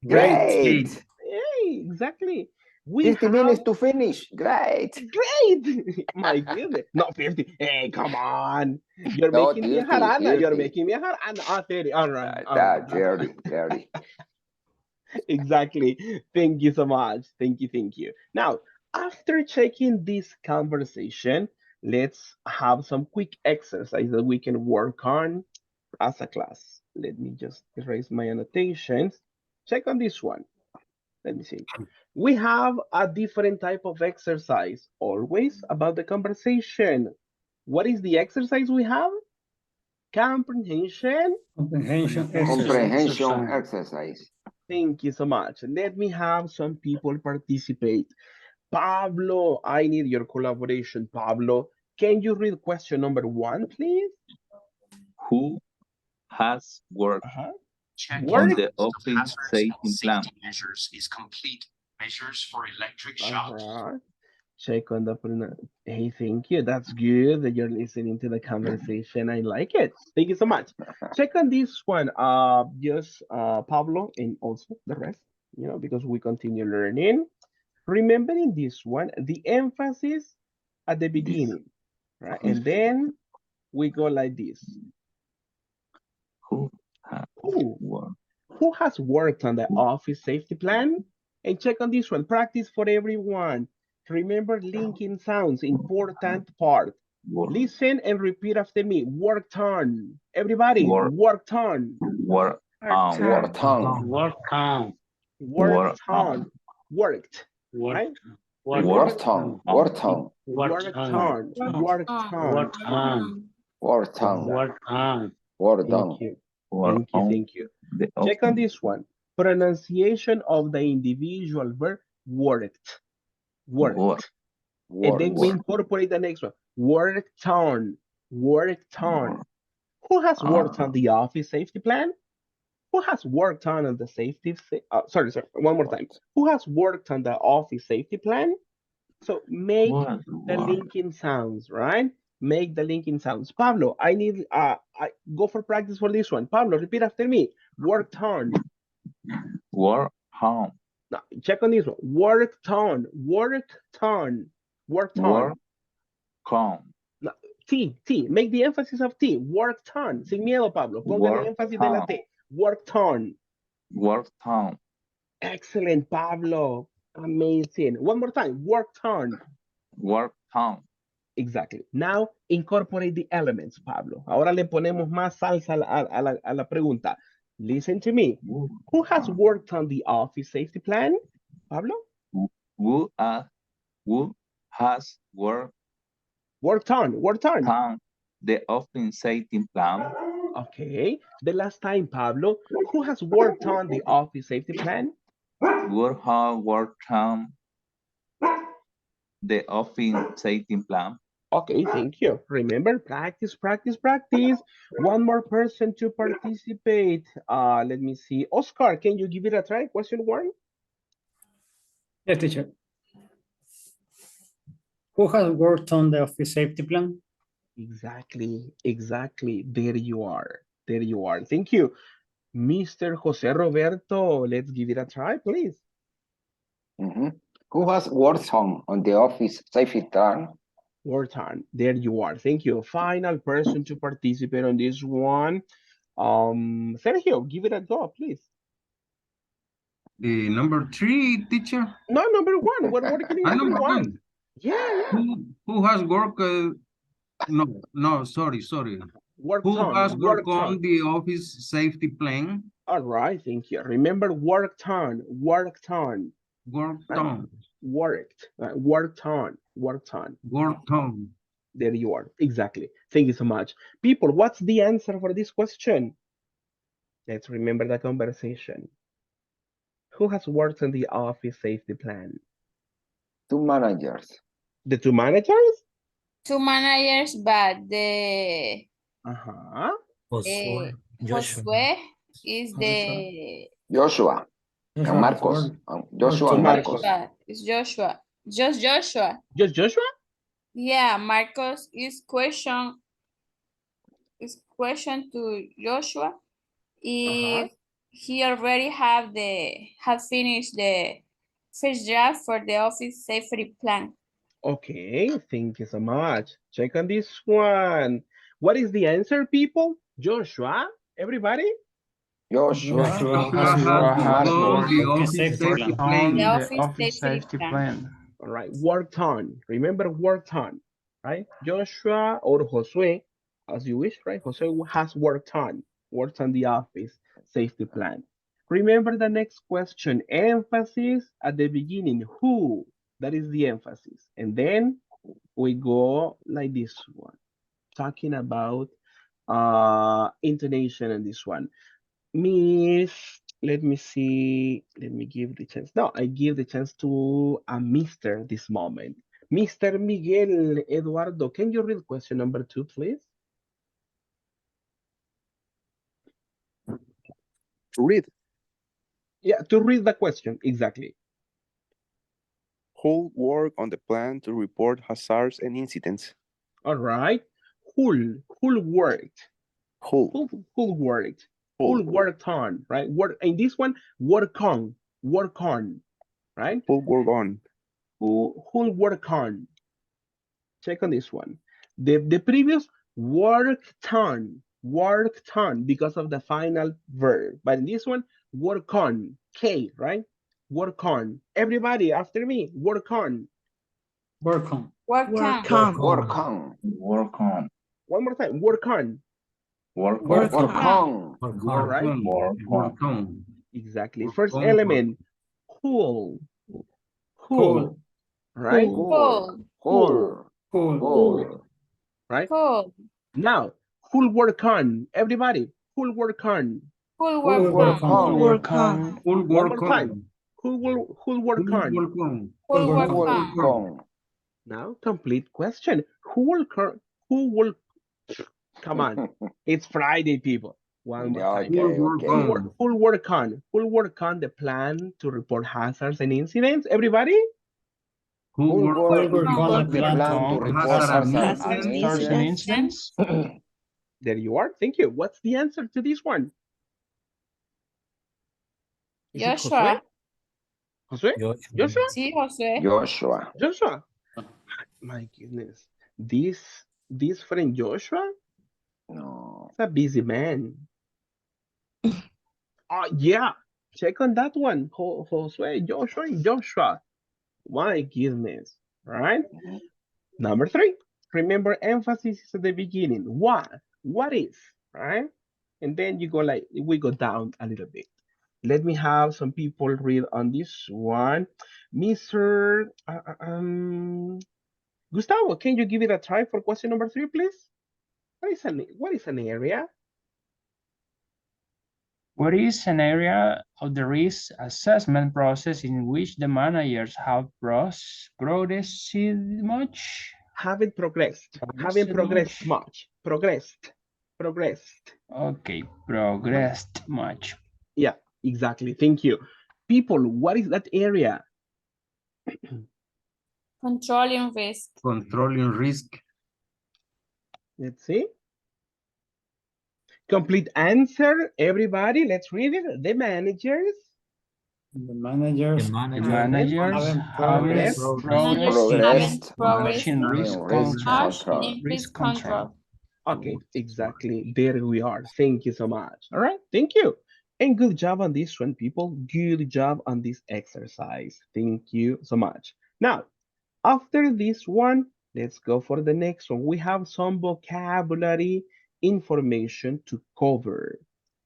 Great. Great. Hey, exactly. We 50 have minutes to finish. Great. great. My goodness. Not 50. Hey, come on. You're No, making me a 30, harana. You're 30. making me a harana. Ah, 30. All right. All right. That, 30, 30. Exactly. Thank you so much. Thank you. Thank you. Now, after checking this conversation, let's have some quick exercise that we can work on as a class. Let me just erase my annotations. Check on this one. Let me see. We have a different type of exercise, always about the conversation. What is the exercise we have? Comprehension. Comprehension Comprehension exercise. Thank you so much. Let me have some people participate. Pablo, I need your collaboration, Pablo. Can you read question number 1, please? Who has worked Checking on Work. the office safety plan? measures is complete. Measures for electric Right. Check on the Hey, thank you. That's good that you're listening to the conversation. I like it. Thank you so much. Check on this one. Just Pablo and also the rest, because we continue learning. Remembering this one, the emphasis at the beginning, right? And then we go like this. Who has worked on the office safety plan? And check on this one. Practice for everyone. Remember linking sounds, important part. Listen and repeat after me. Worked on. Everybody, worked on. Work on. Worked on. Work on. Worked on. Worked. Work. Right? Worked on. Worked on. Worked on. Worked on. Work on. Worked on. Work on. Worked Thank on. you. Work Thank you. on. Thank you. The Check on this one. Pronunciation of the individual verb worked. Worked. And then we incorporate the next one. Worked on. Worked on. Who has worked on the office safety plan? Who has worked on the safety? Sorry, one more time. Who has worked on the office safety plan? So make the linking sounds, right? Make the linking sounds. Pablo, I need I go for practice for this one. Pablo, repeat after me. Worked on. Work on. Now, check on this one. Worked on. Worked on. Worked on. Work on. Now, T. Make the emphasis of T. Worked on. Sin miedo, Pablo. Pongan el énfasis de la T. Worked on. Worked on. Excellent, Pablo. Amazing. One more time. Worked on. Worked on. Exactly. Now, incorporate the elements, Pablo. Ahora le ponemos más salsa a la pregunta. Listen to me. Who has worked on the office safety plan? Pablo? Who has worked on the office safety plan? Okay. The last time, Pablo. Who has worked on the office safety plan? Who has worked on the office safety plan? Okay, thank you. Remember, practice, practice, practice. One more person to participate. Let me see. Oscar, can you give it a try? Question one. Yes, teacher. Who has worked on the office safety plan? Exactly. There you are. Thank you. Mr. Jose Roberto, let's give it a try, please. Who has worked on the office safety plan? Worked on. There you are. Thank you. Final person to participate on this one. Sergio, give it a go, please. Number 3, teacher. No, number 1. We're working in number one. Yeah. Who has worked? No, sorry. Who has worked on the office safety plan? All right, thank you. Remember, worked on. Worked on. There you are. Exactly. Thank you so much. People, what's the answer for this question? Let's remember the conversation. Who has worked on the office safety plan? 2 managers. The 2 managers? 2 managers, but the Josué is the Joshua. And Marcos. Joshua and Marcos. It's Joshua. Just Joshua. Just Joshua? Yeah, Marcos is question to Joshua if he already have finished the first draft for the office safety plan. Okay, thank you so much. Check on this one. What is the answer, people? Joshua? Everybody? Joshua has worked the office safety plan. The office safety plan. All right, worked on. Remember, worked on, right? Joshua or Josue, as you wish, right? Josue has worked on the office safety plan. Remember the next question, emphasis at the beginning. Who? That is the emphasis. And then we go like this one, talking about intonation in this one. Miss, let me see. Let me give the chance. No, I give the chance to a Mr. this moment. Mr. Miguel Eduardo, can you read question number 2, please? To read. Yeah, to read the question, exactly. Who work on the plan to report hazards and incidents? All right. Who worked? Who worked? Who worked on, right? Work in this one, work on, right? Who work on? Who work on? Check on this one. The previous worked on, Worked on because of the final verb. But in this one, work on. K, right? Work on. Everybody after me. Work on. Work on. Work Work on. on. Work on. Work on. One more time. Work on. Work on. Work Work on. on. Work All on. right. Work on. Work on. Exactly. Work First on. element. Cool. Cool. Right? Cool. Cool. Cool. Cool. Cool. Right? Cool. Now, who'll work on? Everybody, who'll work on? Cool Who'll work work on. on? Work on. Who'll One work more time. on? Who'll work Who'll on? work on? Cool Cool work Who work will on. come? Now, complete question. Who will, come on. It's Friday, people. One more Yeah, time. okay, Who'll work okay. on? Who'll work on? Who'll work on the plan to report hazards and incidents? Everybody? Who'll Who work work Who'll work on on the the plan plan to on report hazard and hazard and incidents? Hazards and incidents? incidents. There you are. Thank you. What's the answer to this one? Is it Josue? Joshua. Josue? Joshua? Sí, José. Joshua. Joshua? My goodness. This friend Joshua? No. He's a busy man. Oh, yeah. Check on that one. Josue, Joshua, and Joshua. My goodness. Right? Number 3. Remember, emphasis is at the beginning. What? What is? Right? And then you go like, we go down a little bit. Let me have some people read on this one. Mr. Gustavo, can you give it a try for question number 3, please? What is an area? What is an area of the risk assessment process in which the managers have progressed much? Haven't progressed much. Progressed. Okay, progressed much. Yeah, exactly. Thank you. People, what is that area? Controlling risk. Controlling risk. Let's see. Complete answer, everybody. Let's read it. The managers. The managers. Managers progress. Progressed Progress in risk control. in risk control. Okay, exactly. There we are. Thank you so much. All right, thank you. And good job on this one, people. Good job on this exercise. Thank you so much. Now, after this one, let's go for the next one. We have some vocabulary information to cover.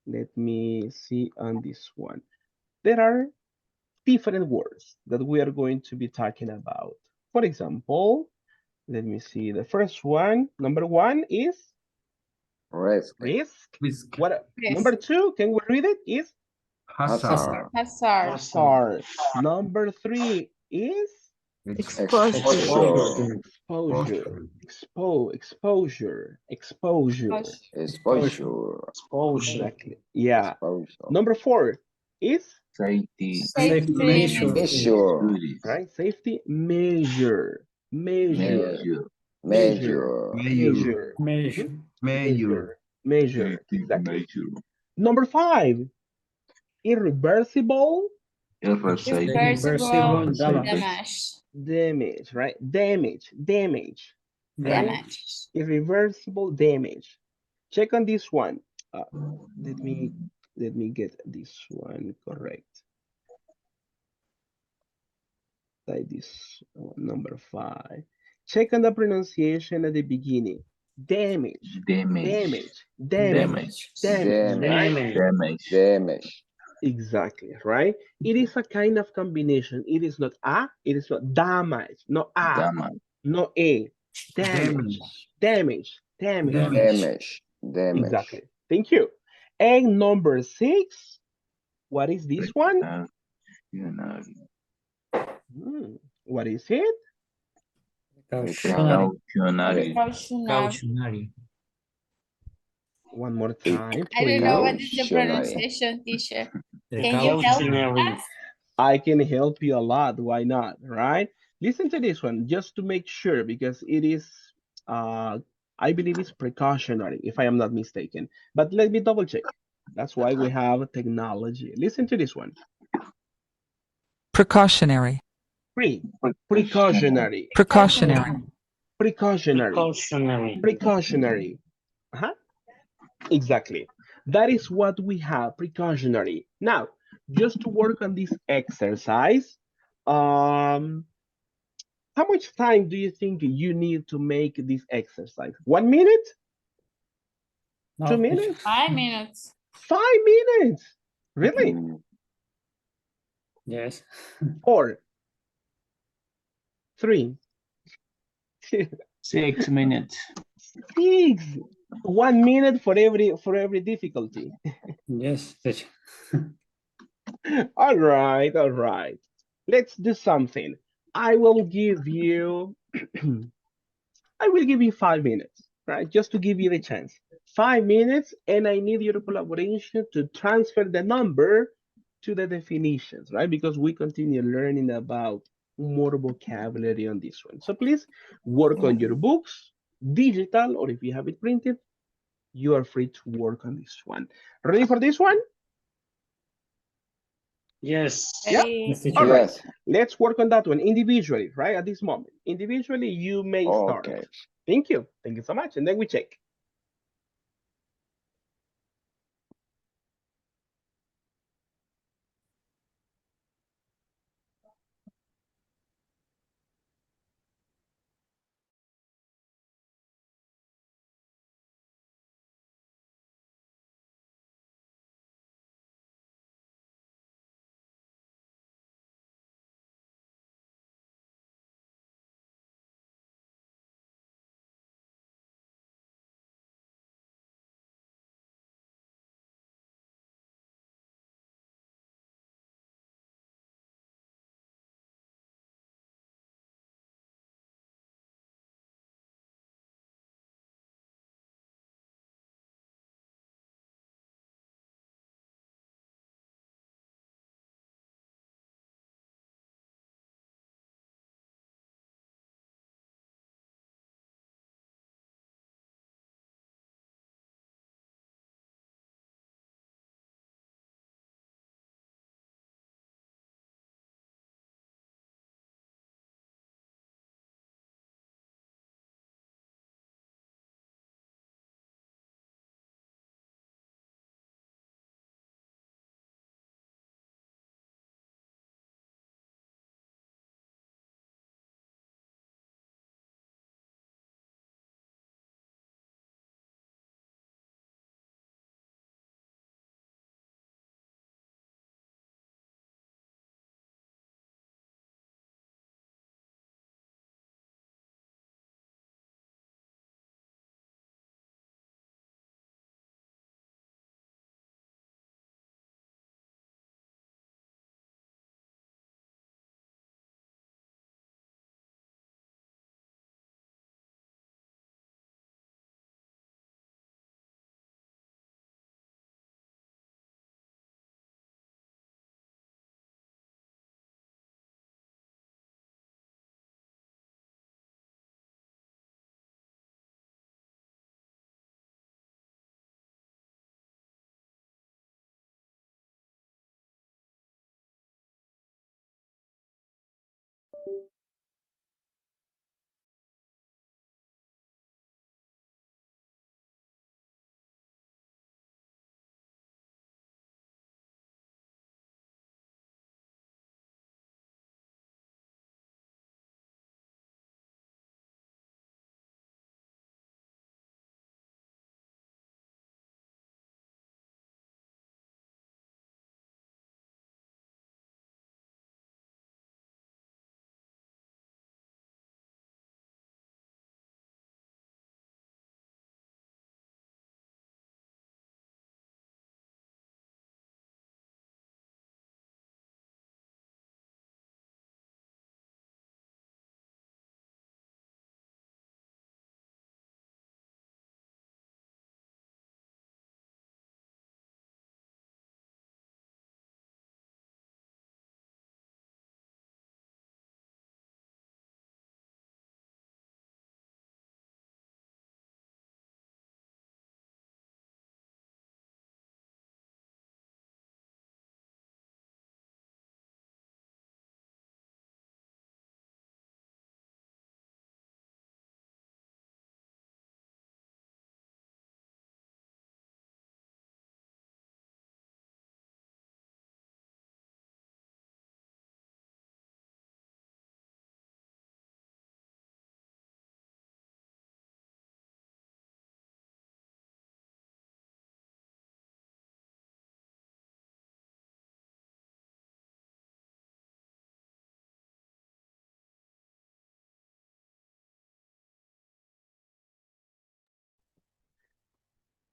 Let me see on this one. There are different words that we are going to be talking about. For example, let me see. The first one, number 1 is risk. What? Number 2, can we read it? Is hazard. Hazard. Number 3 is Exposure. Exposure. Exactly. Yeah. Exposure. Number 4 is Safety. Measure. right. Safety measure. Measure. Exactly. Number 5, irreversible. Irreversible damage. Right? Damage. Right? Irreversible damage. Check on this one. Let me get this one correct. Like this number 5. Check on the pronunciation at the beginning. Damage. Exactly, right? It is a kind of combination. It is not a, it is not damage, no a, no a. Damage. Exactly. Thank you. And number 6, what is this one? What is it? Cautionary. One more time, I don't know what is the pronunciation, teacher. Can you help us? I can help you a lot. Why not? Right? Listen to this one just to make sure, because it is, I believe it's precautionary, if I am not mistaken. But let me double check. That's why we have technology. Listen to this one. Precautionary. Precautionary. Precautionary. Precautionary. Uh-huh. Exactly. That is what we have, precautionary. Now, just to work on this exercise, how much time do you think you need to make this exercise? 1 minute? No, 2 minutes? 5 minutes. 5 minutes? Really? Yes. 4, 3, 6 minutes. 6. 1 minute for every difficulty. Yes, teacher. All right, all right. Let's do something. I will give you I will give you 5 minutes, right? Just to give you the chance. 5 minutes, and I need your collaboration to transfer the number to the definitions, right? Because we continue learning about more vocabulary on this one. So please work on your books, digital, or if you have it printed, you are free to work on this one. Ready for this one? Yes. Yeah? Yes, All teacher. right. Yes. Let's work on that one individually, right? At this moment. Individually, you may start. Okay. Thank you. Thank you so much. And then we check.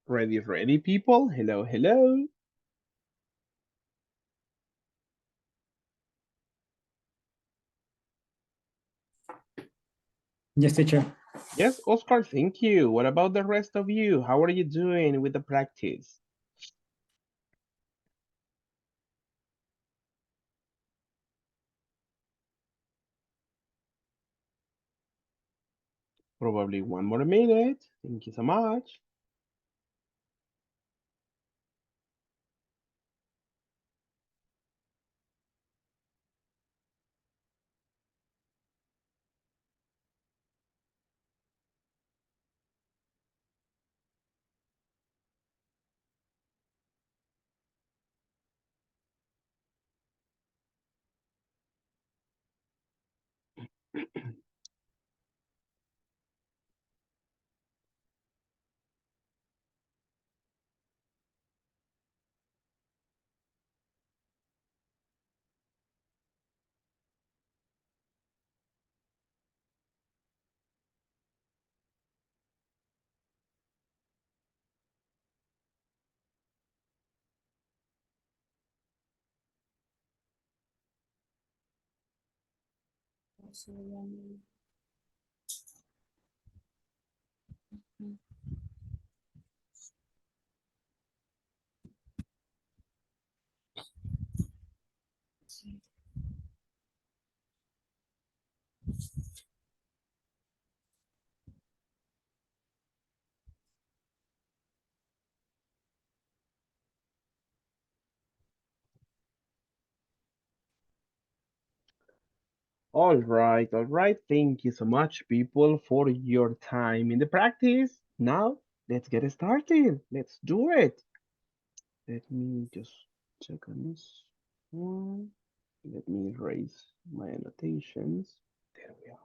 Ready, people? Hello, hello. Yes, teacher. Yes, Oscar, thank you. What about the rest of you? How are you doing with the practice? Probably one more minute. Thank you so much. All right, all right. Thank you so much, people, for your time in the practice. Now, let's get started. Let's do it. Let me just check on this one. Let me erase my annotations. There we are.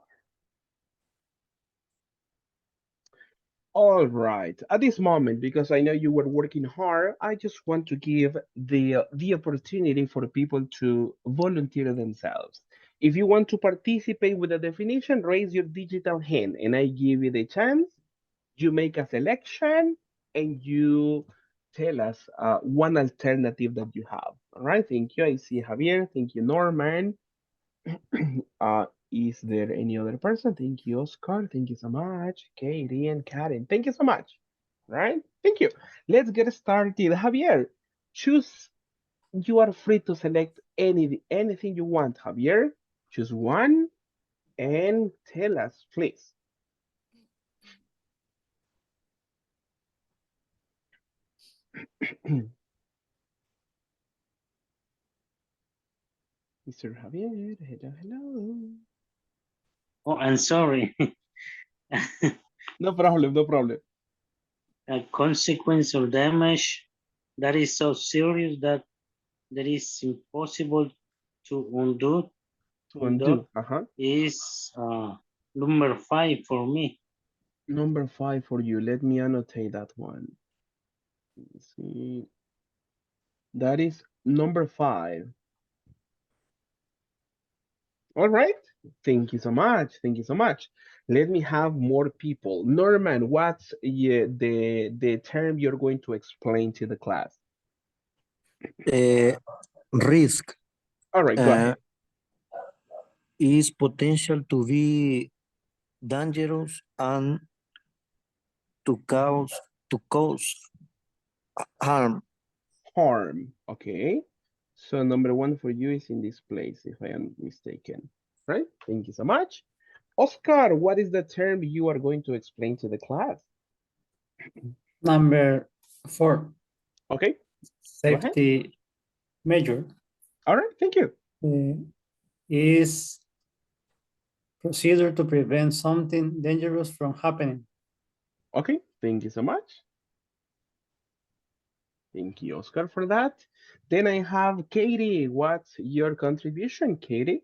All right. At this moment, because I know you were working hard, I just want to give the opportunity for people to volunteer themselves. If you want to participate with the definition, raise your digital hand, and I give you the chance. You make a selection, and you tell us one alternative that you have. All right. Thank you. I see Javier. Thank you, Norman. uh, is there any other person? Thank you, Oscar. Thank you so much. Katie and Karen. Thank you so much. Right? Thank you. Let's get started. Javier, choose. You are free to select anything you want, Javier. Choose one and tell us, please. Mr. Javier, hello, hello. Oh, I'm sorry. No problem, no problem. A consequence or damage that is so serious that is impossible to undo. To undo, Is number 5 for me. Number 5 for you. Let me annotate that one. Let's see. That is number 5. All right. Thank you so much. Thank you so much. Let me have more people. Norman, what's the term you're going to explain to the class? Risk All right, go ahead. is potential to be dangerous and to cause harm. Harm. Okay. So number 1 for you is in this place, if I am mistaken. Right? Thank you so much. Oscar, what is the term you are going to explain to the class? Number 4. Okay. Safety measure. All right, thank you. Is procedure to prevent something dangerous from happening. Okay, thank you so much. Thank you, Oscar, for that. Then I have Katie. What's your contribution, Katie?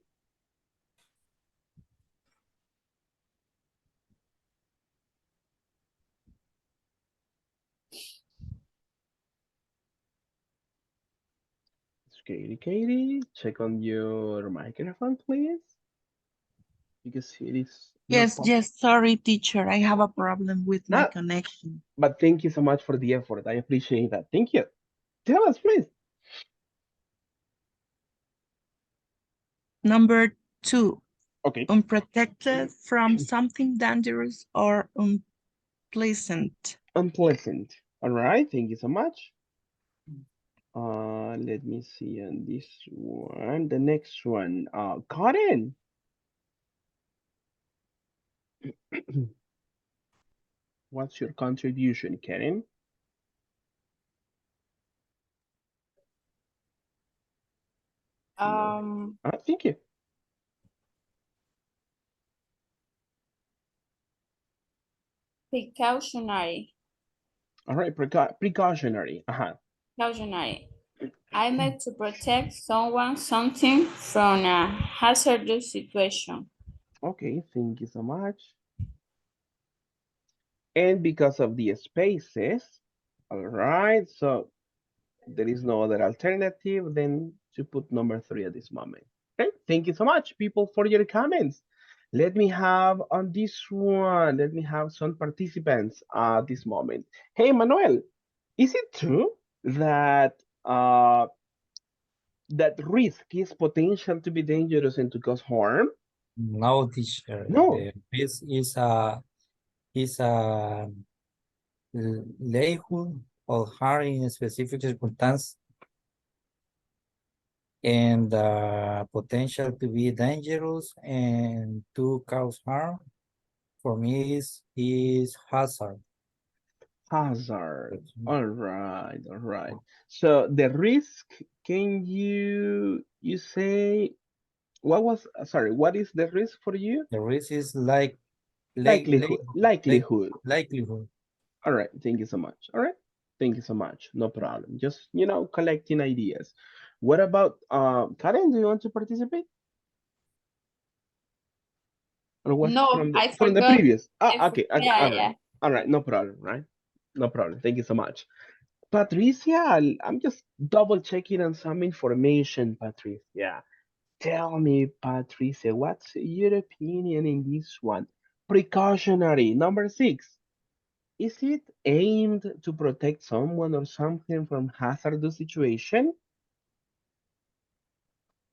Katie, check on your microphone, please. because it is not Yes, possible. yes, sorry, teacher. I have a problem with my Not, connection. but thank you so much for the effort. I appreciate that. Thank you. Tell us, please. Number 2, Okay. unprotected from something dangerous or unpleasant. Unpleasant. All right. Thank you so much. Let me see on this one. The next one. Karen. What's your contribution, Karen? Thank you. Precautionary. All right, precautionary. Precautionary. I make to protect someone, something from a hazardous situation. Okay, thank you so much. And because of the spaces, all right, so there is no other alternative than to put number 3 at this moment. Okay, thank you so much, people, for your comments. Let me have on this one, let me have some participants at this moment. Hey, Manuel, is it true that that risk is potential to be dangerous and to cause harm? No, teacher. No. This is a likelihood of harm in specific circumstance and potential to be dangerous and to cause harm. For me, is hazard. Hazard. All right, all right. So the risk, can you say what was sorry, what is the risk for you? The risk is Likelihood. likelihood. All right, thank you so much. All right. Thank you so much. No problem. Just, collecting ideas. What about Karen, do you want to participate? Or was No, from the I from the forgot. previous? Okay, okay, Yeah, all right. yeah. All right, no problem, right? No problem. Thank you so much. Patricia, I'm just double checking on some information, Patricia. Tell me, Patricia, what's your opinion in this one? Precautionary, number 6. Is it aimed to protect someone or something from hazardous situation?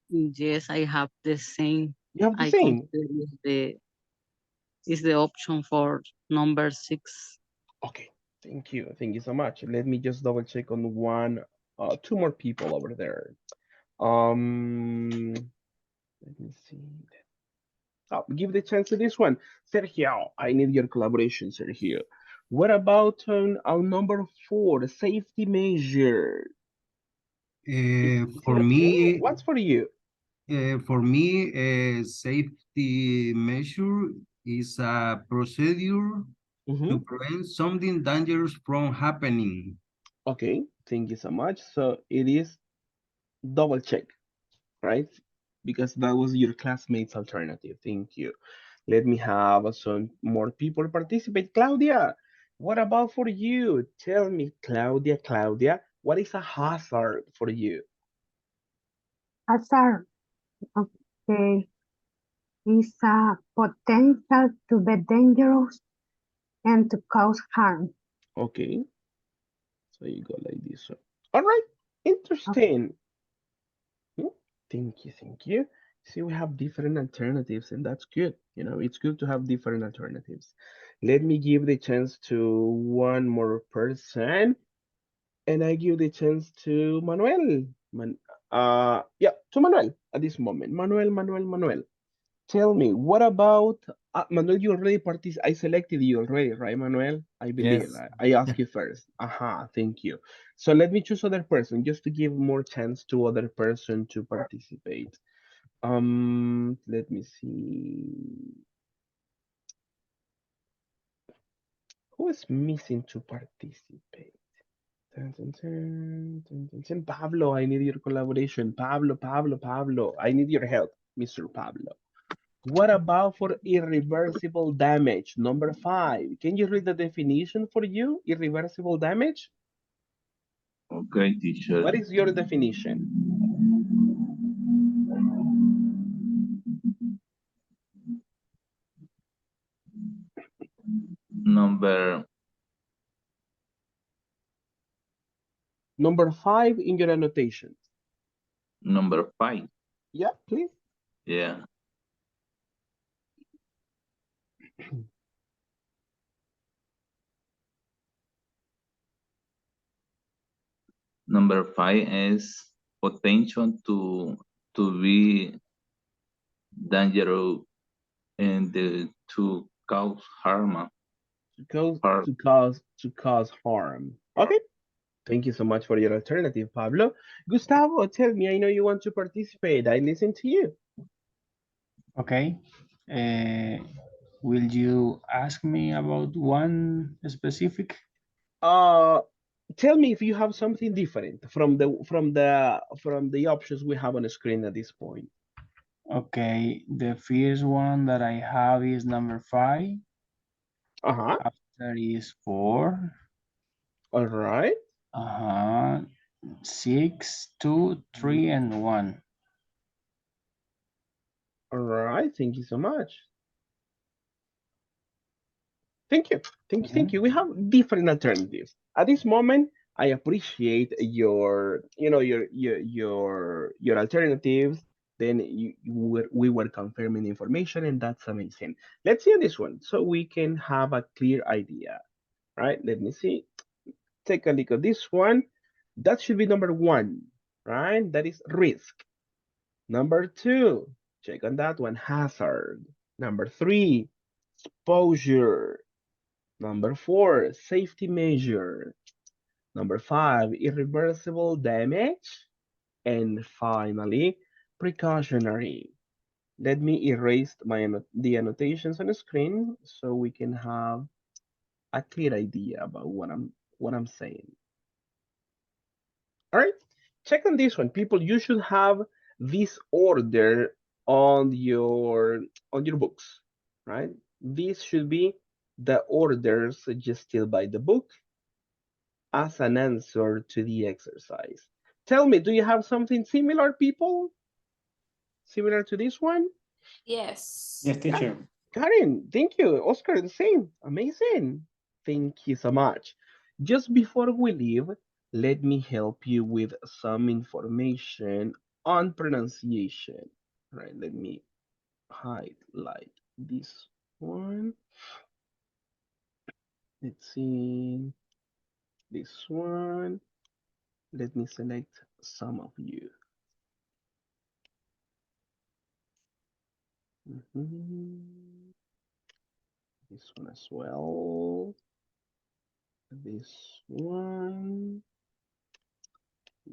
Yes, I have the same. You have the I same. consider is the option for number 6. Okay, thank you. Thank you so much. Let me just double check on one, two more people over there. Let me see. Give the chance to this one. Sergio, I need your collaboration, Sergio. What about on number 4, safety measure? Is For it okay? me, What's for you? a safety measure is a procedure to prevent something dangerous from happening. Okay, thank you so much. So it is double check, right? Because that was your classmate's alternative. Thank you. Let me have some more people participate. Claudia, what about for you? Tell me, Claudia, what is a hazard for you? Hazard, okay, is a potential to be dangerous and to cause harm. Okay, so you go like this one. All right, interesting. Thank you, thank you. See, we have different alternatives, and that's good. It's good to have different alternatives. Let me give the chance to one more person, and I give the chance to Manuel. Yeah, to Manuel at this moment. Manuel. Tell me, what about Manuel? You already I selected you already, right, Manuel? I believe Yes. I asked you first. Thank you. So let me choose other person just to give more chance to other person to participate. Let me see. Who is missing to participate? Dun, dun, dun, dun, dun, dun. Pablo, I need your collaboration. Pablo. I need your help, Mr. Pablo. What about for irreversible damage? Number 5. Can you read the definition for you? Irreversible damage? Okay, teacher. What is your definition? Number Number 5 in your annotations. number 5. Yeah, please. Yeah. Number 5 is potential to be dangerous and to cause harm. To cause harm. Okay. Thank you so much for your alternative, Pablo. Gustavo, tell me, I know you want to participate. I listen to you. Okay. Will you ask me about one specific? Tell me if you have something different from the options we have on the screen at this point. Okay, the first one that I have is number 5. After is 4. All right. 6, 2, 3, and 1. All right. Thank you so much. Thank you. Thank you. We have different alternatives. At this moment, I appreciate your alternatives. Then we were confirming information, and that's amazing. Let's see this one so we can have a clear idea. Right? Let me see. Take a look at this one. That should be number 1, right? That is risk. Number 2, check on that one, hazard. Number 3, exposure. Number 4, safety measure. Number 5, irreversible damage. And finally, precautionary. Let me erase the annotations on the screen so we can have a clear idea about what I'm saying. All right, check on this one, people. You should have this order on your books, right? This should be the order suggested by the book as an answer to the exercise. Tell me, do you have something similar, people? Similar to this one? Yes. Yes, teacher. Karen, thank you. Oscar, the same. Amazing. Thank you so much. Just before we leave, let me help you with some information on pronunciation. All right, let me highlight this one. Let's see this one. Let me select some of you. This one as well. This one.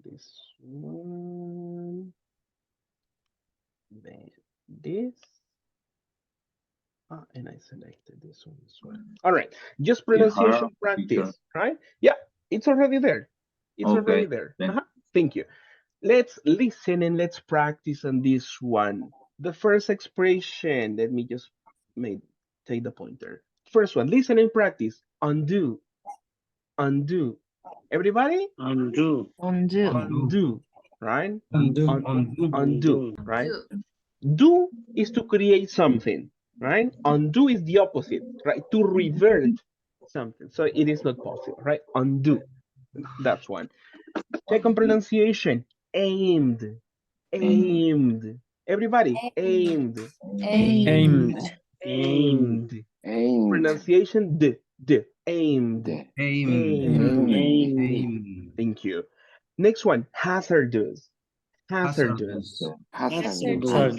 This one. Then this. And I selected this one as well. All right, just pronunciation practice, right? Yeah, it's already there. It's already there. Thank you. Let's listen and let's practice on this one. The first expression, let me just take the pointer. First one, listen and practice. Undo. Undo. Everybody? Undo. Undo. Undo, right? Undo. Undo, right? Do is to create something, right? Undo is the opposite, right? To revert something. So it is not possible, right? Undo. That's one. Second pronunciation, aimed. Aimed. Everybody, aimed. Aimed. Aimed. Aimed. Pronunciation, aimed. Aim. Thank you. Next one, hazardous. Hazardous. Hazardous.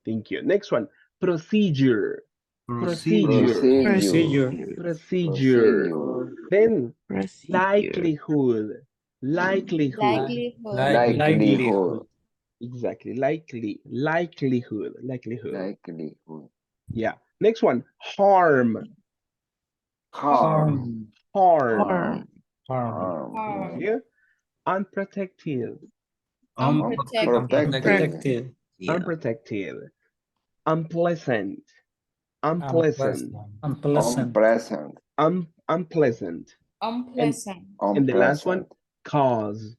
Thank you. Next one, procedure. Procedure. Then Procedure. likelihood. Likelihood. Likelihood. Exactly. Likelihood. Likelihood. Yeah. Next one, harm. Harm. Thank you. Unprotected. Unprotected. Unprotected. Unpleasant. Unpleasant. Unpleasant. Unpleasant. And the last one, cause.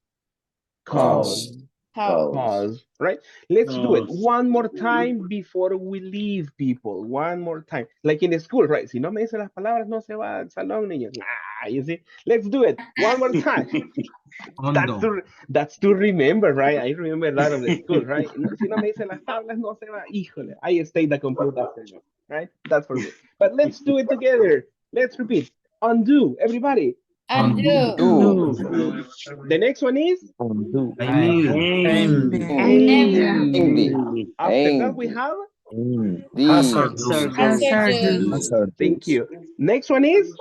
Cause. Cause, right? Let's do it one more time before we leave, people. One more time. Like in the school, right? Si no me dice las palabras, no se va al salón, niños. Ah, you see? Let's do it one more time. That's to remember, right? I remember a lot of the school, right? Si no me dice las tablas, no se va. Híjole, I stayed the complete afternoon, right? That's for me. But let's do it together. Let's repeat. Undo, everybody. Undo. The next one is Undo. After that, we have Hazardous. Thank you. Next one is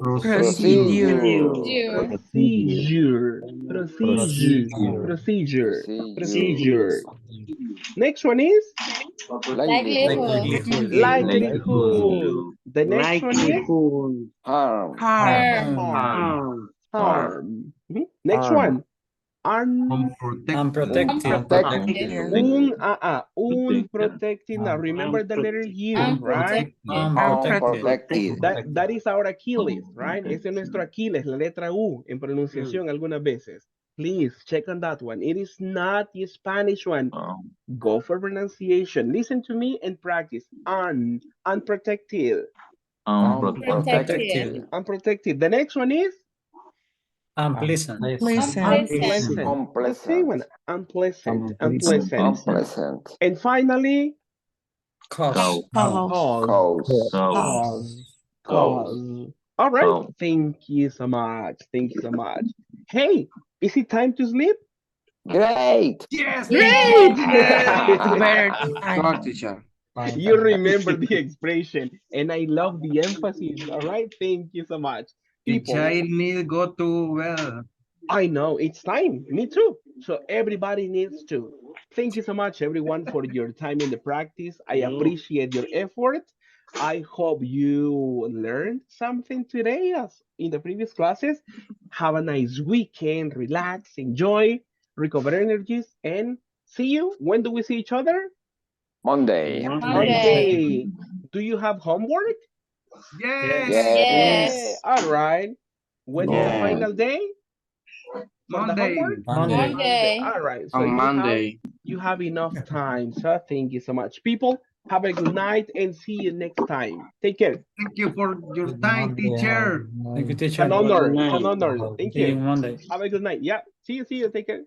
Procedure. Procedure. Next one is likelihood. The next one is Harm. Next one. Unprotected. Unprotected. Now remember the letter U, right? Unprotected. That is our Achilles, right? Ese es nuestro Aquiles, la letra U en pronunciación algunas veces. Please check on that one. It is not the Spanish one. Go for pronunciation. Listen to me and practice. Unprotected. Unprotected. The next one is Unpleasant. The same one. Unpleasant. And finally, cause. All right. Thank you so much. Hey, is it time to sleep? Great. Yes. Great. Better teacher. You remember the expression, and I love the emphasis. All right. Thank you so much. The child needs go to well. I know it's time. Me too. So everybody needs to. Thank you so much, everyone, for your time in the practice. I appreciate your effort. I hope you learned something today as in the previous classes. Have a nice weekend. Relax, enjoy, recover energies, and see you. When do we see each other? Monday. Monday. Do you have homework? Yes. All right. When is the final day? For the homework? Monday. All right. So On Monday. you have enough time. So thank you so much. People, have a good night and see you next time. Take care. Thank you for your time, teacher. Thank you, teacher. It's an honor. Thank See you you. Monday. Have a good night. Yeah. See you. Take care.